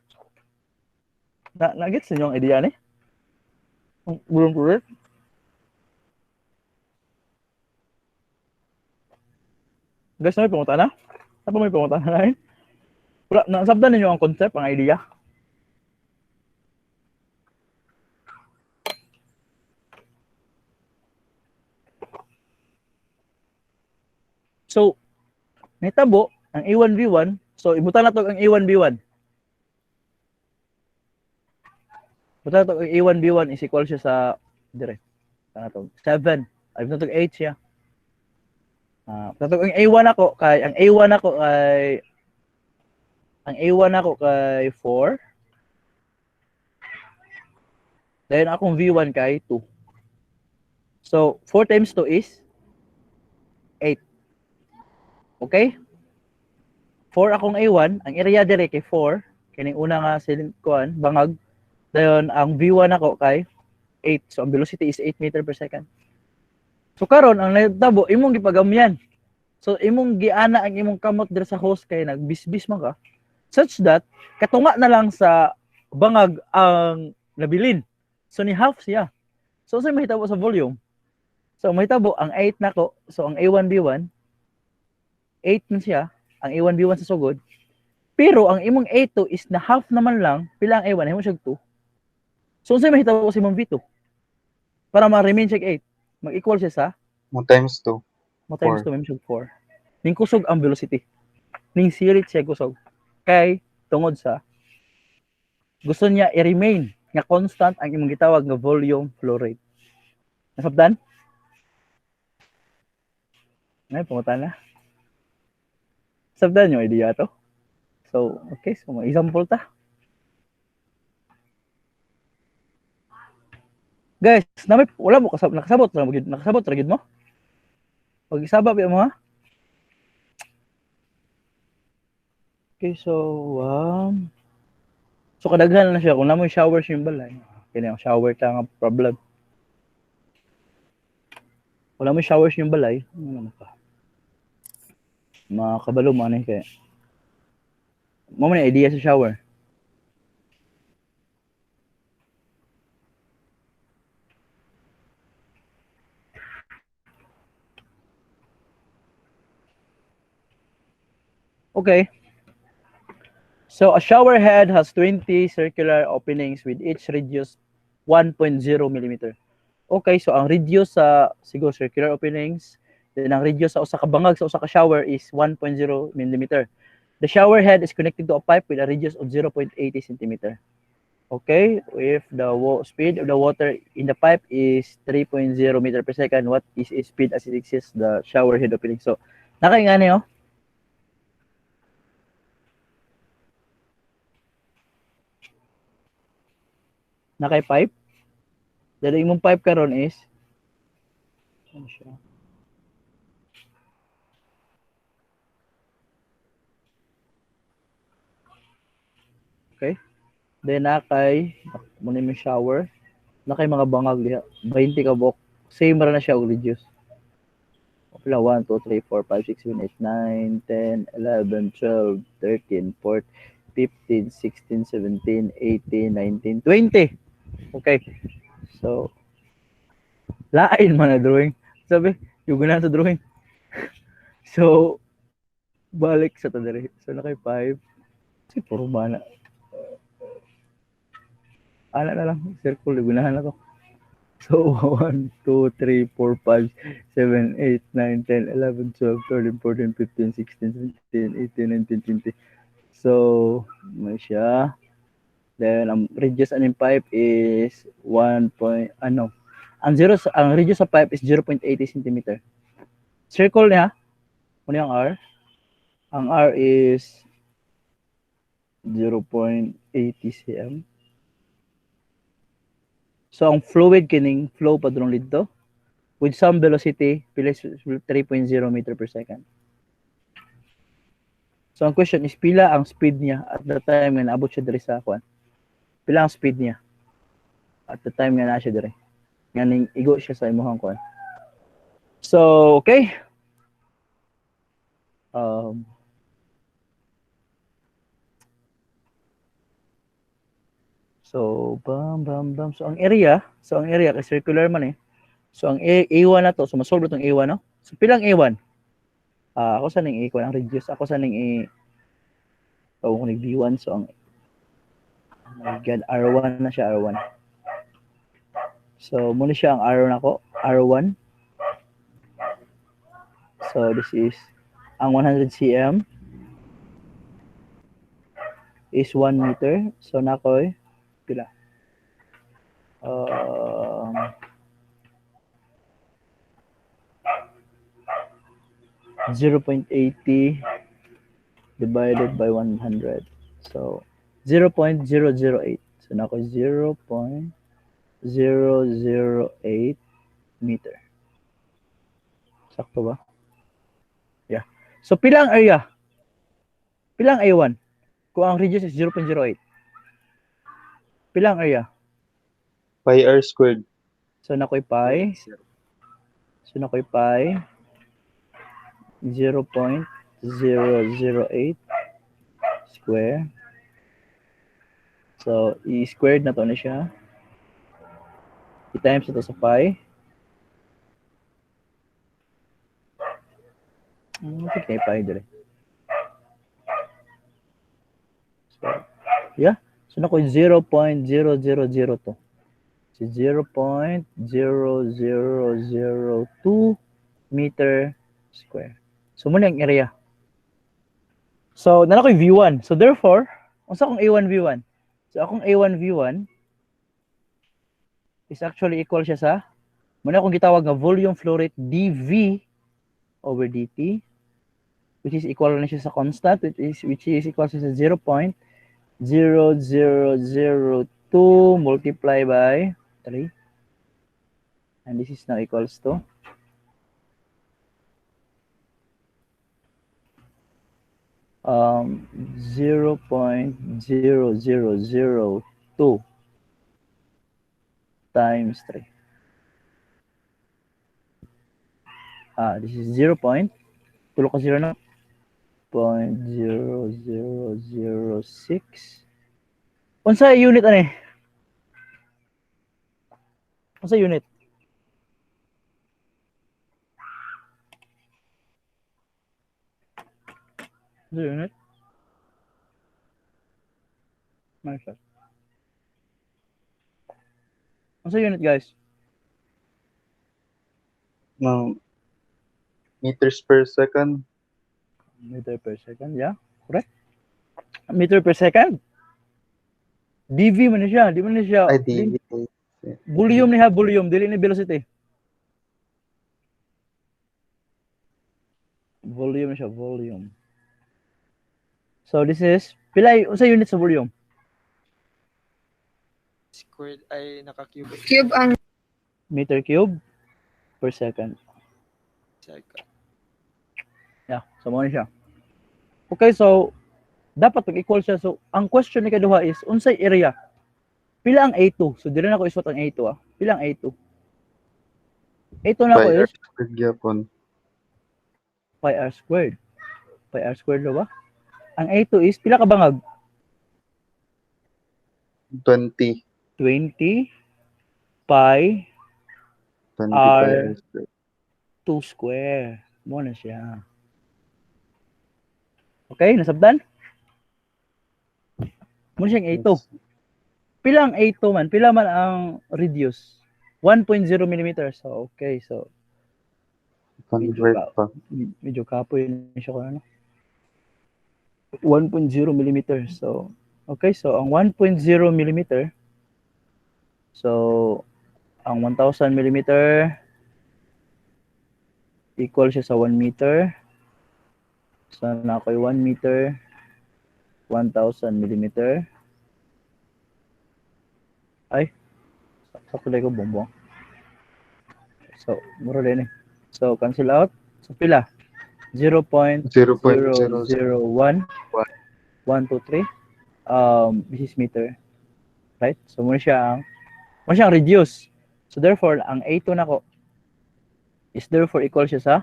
Na-gets ninyo ang idea ni? Ang bulong-bulong? Guys, na may pumunta na? Ano pa may pumunta na rin? Wala, nasabdan ninyo ang concept, ang idea? So, nahitabo ang A1V1. So, ibutan na to ang A1B1. Ibutan na to ang A1B1 is equal siya sa dire. Ano to? 7. Ay, ibutan na to 8 siya. Ibutan to ang A1 ako kay ang A1 ako kay 4. Then akong V1 kay 2. So, 4 times 2 is 8. Okay? 4 akong A1, ang area dire kay 4, kining una nga kuan, bangag. Dayon ang V1 ako kay 8. So ang velocity is 8 meter per second. So karon ang nahitabo imong gipagamyan. So imong giana ang imong kamot dire sa hose kay nagbisbis man ka such that katunga na lang sa bangag ang nabilin. So ni half siya. So sa mahitabo sa volume. So mahitabo ang 8 nako, so ang A1B1 8 man siya, ang A1B1 sa sugod. Pero ang imong A2 is na half naman lang, pila ang A1, himo siya 2. So unsay mahitabo sa imong V2? Para ma-remain siya 8, mag-equal siya sa Mo times 2. mo times 2 siya 4. Ning kusog ang velocity. Ning sirit siya kusog. Kay tungod sa gusto niya i-remain nga constant ang imong gitawag nga volume flow rate. Nasabdan? Nay pumunta na. Sabdan yung idea to. So, okay. So, may example ta. Guys, wala mo nakasabot ra gid mo? Pag isabap mo ha? Okay, so so kadaghan na siya kung namoy shower siya yung balay. Kini ang shower ta nga problem. Kung namoy shower siya yung balay, ano naman ka? Makabalo mo ano kaya. Mo man idea sa shower. Okay. So a shower head has 20 circular openings with each radius 1.0 millimeter. Okay, so ang radius sa siguro circular openings, then ang radius sa usa ka bangag sa usa ka shower is 1.0 millimeter. The shower head is connected to a pipe with a radius of 0.80 centimeter. Okay, if the speed of the water in the pipe is 3.0 meter per second, what is its speed as it exists the shower head opening? So, nakaingani oh. Nakay pipe. Dali imong pipe karon is ano siya? Okay. Then nakay muna yung shower. Nakay mga bangag diha. 20 ka buok. Same ra na siya og reduce. Pila 1 2 3 4 5 6 7 8 9 10 11 12 13 14 15 16 17 18 19 20. Okay. So lain man na drawing. Sabi, yung na sa drawing. So balik sa tadari. So nakay 5. Si puro mana. Ana na lang, circle, gunahan na to. So, 1, 2, 3, 4, 5, 7, 8, 9, 10, 11, 12, 13, 14, 15, 16, 17, 18, 19, 20. So, may siya. Then, ang radius ng pipe is 1 point, ano, ang radius sa pipe is 0.80 cm. Circle niya, ano yung R? Ang R is 0.80 cm. So, ang fluid kining flow pa drong dito with some velocity, pila 3.0 meter per second. So, ang question is, pila ang speed niya at the time nga naabot siya diri sa kwan? Pila ang speed niya at the time nga na siya diri? Nga ning igo siya sa imuhang kwan. So, okay. So, bam. So, ang area kay circular man eh. So, ang A1 na to, so masolve itong A1, no? So, pilang A1? Ako sa ning A1 ang radius. Ako sa ning kung B1, so ang oh my God, R1 na siya, R1. So, muna siya ang R1 ako, R1. So, this is, ang 100 cm is 1 meter. So, nakoy, pila? 0.80 divided by 100. So, 0.008. So, nakoy 0.008 meter. Sakto ba? Yeah. So, pila ang area? Pila ang A1? Kung ang radius is 0.08. Pila ang area? Pi r squared. So, nakoy pi. So, nakoy pi. 0.008 square. So, i-squared na to na siya. I-times ito sa pi. Okay, pi dire. So, yeah. So, nakoy 0.000 to. So, 0.0002 meter square. So, muna ang area. So, nanakoy V1. So, therefore, unsa akong A1 V1? So, akong A1 V1 is actually equal siya sa, muna akong gitawag na volume flow rate dV over dt, which is equal na siya sa constant, which is equal siya sa 0.0002 multiplied by 3. And this is now equals to 0.0002 times 3. This is 0. Tulo ka 0 na. 0.0006. Unsa unit ani? Unsa unit? Unsa unit? Marshall. Unsa unit, guys? No, meters per second. Meter per second, yeah. Correct. Meter per second. dV man siya, di man siya. Ay, di. Volume niya, volume, dili ni velocity. Volume siya, volume. So this is pila unsa unit sa volume? Squared ay naka-cube Cube ang Meter cube per second. second. Yeah, so mo siya. Okay, so dapat mag-equal siya. So ang question ni kaduha is unsay area? Pila ang A2? So dili na ko isuot ang A2 Pila ang A2? A2 na ko By is gyapon. pi r squared. Pi r squared ba? Ang A2 is pila ka bangag? 20. 20 pi 20 R. pi 2 square. Mo na siya. Okay, nasabdan? Mo siyang A2. Pila ang A2 man? Pila man ang radius? 1.0 mm. So, okay. So, convert pa. medyo kapoy na siya kung ano. 1.0 mm. So, okay. So, ang 1.0 mm, so, ang 1,000 mm equal siya sa 1 meter. So, na ako'y 1 meter, 1,000 mm. Ay, sakto ko bongbong. So, mura din eh. So, cancel out. So, pila? 0.001 0.001. 1, 2, 3. This is meter. Right? So, muna siyang reduce. So, therefore, ang A2 na ko is therefore equal siya sa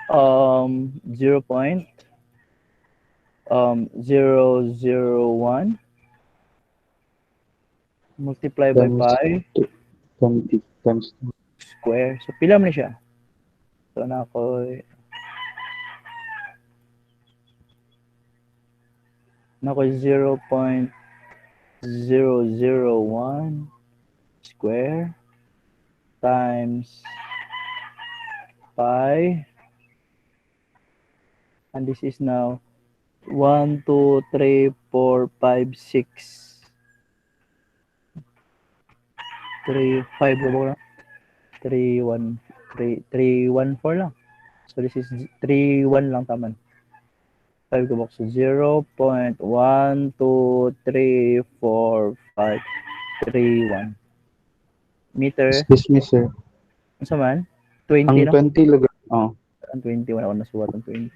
0.001 multiply by pi 20 times square. So, pila man siya? So, na ako 0.001 square times pi, and this is now 1, 2, 3, 4, 5, 6, 3, 5 ba? 3, 1, 3, 3, 1, 4 lang. So this is 3, 1 lang taman. 5 ka box. So 0.1, 2, 3, 4, 5, 3, 1. Meter. Excuse me, sir. Ano man? 20 Ang no? 20 lugar. Oh. Ang 20. Wala ko nasuwat ang 20.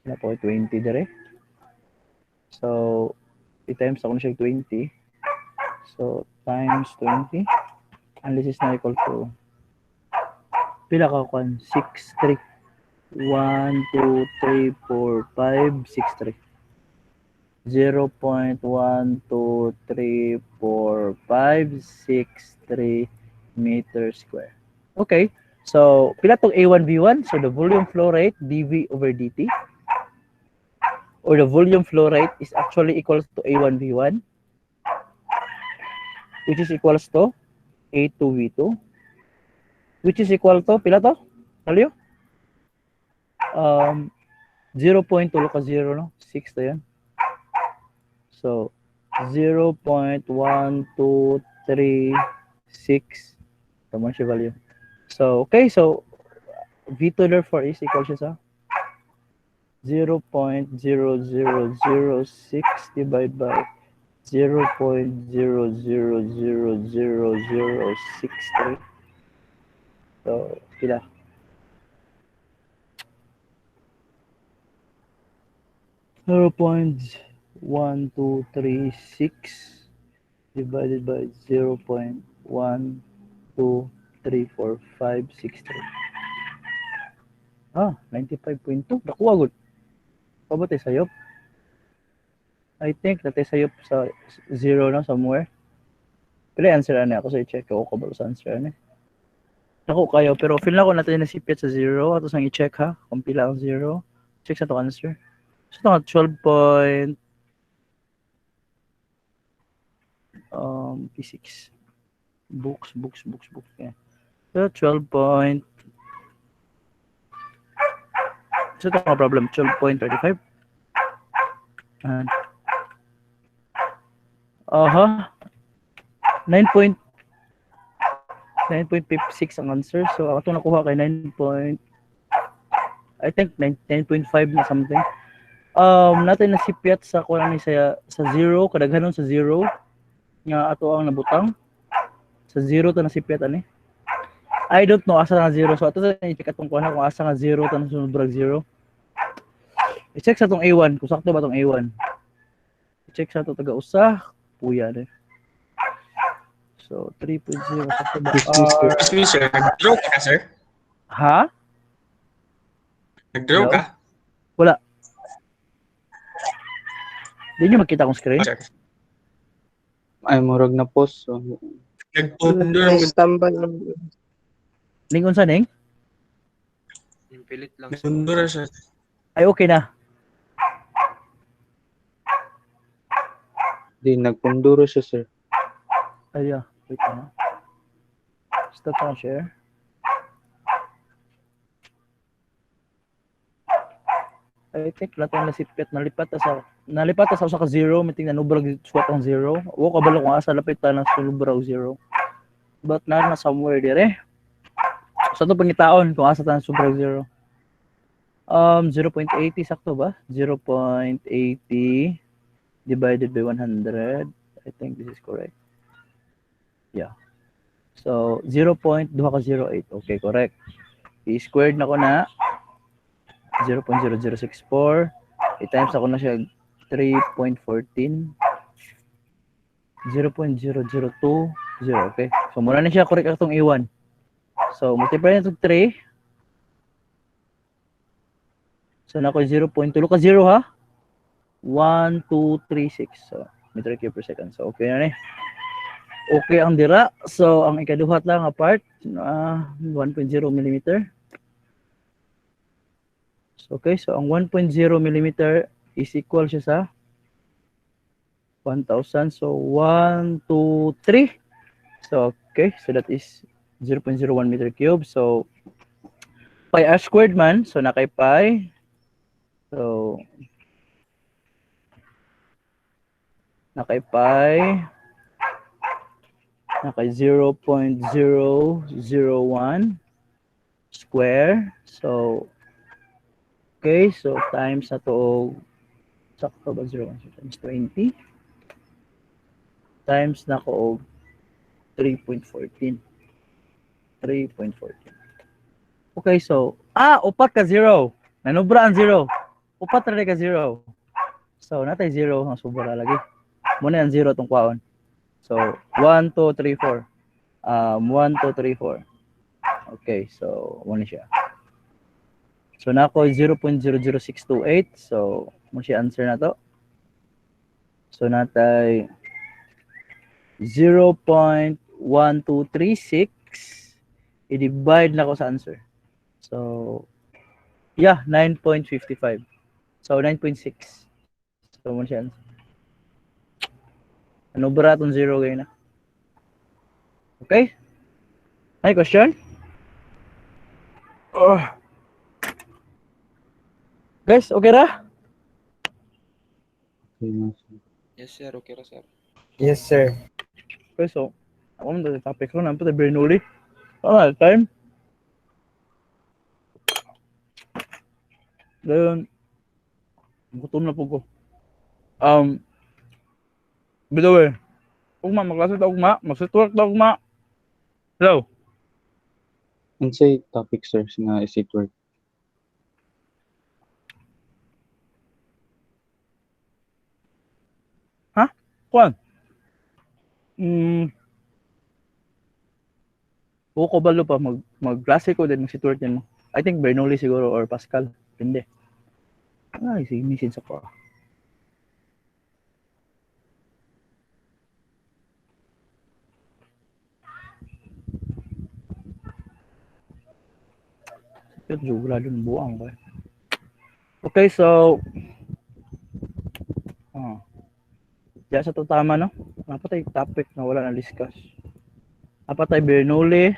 Wala po 20 dire. So, i-times ako na siya 20. So, times 20. And this is now equal to pila ka kwan? 6, 3. 1, 2, 3, 4, 5, 6, 3. 0.1, 2, 3, 4, 5, 6, 3 meter square. Okay. So, pila tong A1V1? So, the volume flow rate, dV over dt, or the volume flow rate is actually equals to A1V1, which is equals to A2V2, which is equal to, pila to? Talyo? 0.2 ka 0, no? 6 to yan. So, 0.1236. Tama siya value. So, okay. So, V2 therefore is equal siya sa 0.00006 divided by 0.0000063. So, pila? 0.1236 divided by 0.1234563. 95.2. Nakuha gud. Pabatay sayop. I think natay sayop sa zero na somewhere. Pero answer ani ako sa i-check ako kabalo sa answer ani. Naku kayo pero feel na ko natin nasipit sa zero ato sang i-check ha kung pila ang zero. Check sa to answer. So ito 12 P6 books. Yeah. So 12 point. So ito ang problem 12.35. And 9.56 ang answer. So ako nakuha kay 9. I think 9.5 na something. Natin nasipyat sa kuha ni sa zero, kadaghanon sa zero nga ato ang nabutang. Sa zero ta nasipyat ani. I don't know asa nga zero. So ato sa i-check atong kuha na kung asa nga zero ta nasunod brag zero. I-check sa tong A1 kung sakto ba tong A1. I-check sa to taga usa, puya na. So 3.0 sakto ba? Excuse me, sir. Nag-draw ka, sir? Ha? Nag-draw Hello? ka? Wala. Di nyo makita kong screen? Sir. Ay, murag na post. So, Nag-pundor ang Lingon sa ning? Yung pilit lang sa Nag-pundor, sir. Ay okay na. di nagpunduro siya, sir. Ay yeah. Wait na. Stop na share. I think lahat ang nasipit nalipat sa usa ka zero miting na nubrag swat ang zero. Wa kabalo kung asa lapit ta na sulubrag zero. But na somewhere dire. Sa to pangitaon kung asa ta na subrag zero. 0.80 sakto ba? 0.80 divided by 100. I think this is correct. Yeah. So 0.208. Okay, correct. I-squared na ko na 0.0064. I-times ako na siya 3.14. 0.0020. Okay. So muna na siya correct atong A1. So multiply na ito 3. So na ko 0.2 ka 0 ha. 1, 2, 3, 6. So meter cube per second. So okay na ni. Okay ang dira. So ang ikaduhat lang nga part 1.0 mm. Okay, so ang 1.0 mm is equal siya sa 1,000. So 1, 2, 3. So okay, so that is 0.01 meter cube. So pi r squared man. So na kay pi. So na kay pi. Na kay 0.001 square. So okay, so times na to sakto ba 0 times 20 times na ko 3.14. Okay, so upat ka 0. Nanubra ang 0. Upat ra ka 0. So natay 0 ang sobra lagi. Muna ang 0 tong kwaon. So 1 2 3 4. 1 2 3 4. Okay, so muna siya. So nako 0.00628. So mo siya answer na to. So natay 0.1236 i-divide na ko sa answer. So yeah, 9.55. So 9.6. So mo siya answer. Ano ba ratong 0 kayo na? Okay? Any question? Guys, okay ra? Okay na, sir. Yes, sir. Okay ra, sir. Yes, sir. Okay, so ako mo sa topic ko na po Bernoulli. Time. Then gutom na po ko. By the way, ugma magklase ta ugma, mag-work ta ugma. Hello. Unsay topic, sir, nga is it work? Kuan. Buko balo pa mag-klase ko din si Tuerten mo. I think Bernoulli siguro or Pascal. Hindi. Ay, sige, message ako. Pero jugla dun buang ko. Okay, so diya sa to tama no. Apa tay topic na wala na discuss. Apa tay Bernoulli.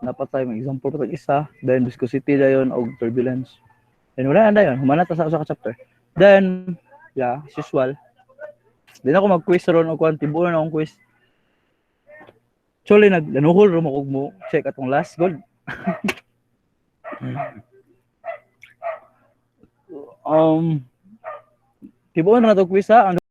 Dapat tayo may example pa isa, then viscosity dayon og turbulence. Then wala na dayon, humana ta sa usa ka chapter. Then yeah, as usual. Then ako mag-quiz ron og kwan tibuon na akong quiz. Actually naglanuhol ro mo og mo check atong last gold. Tibuon na to quiz ha.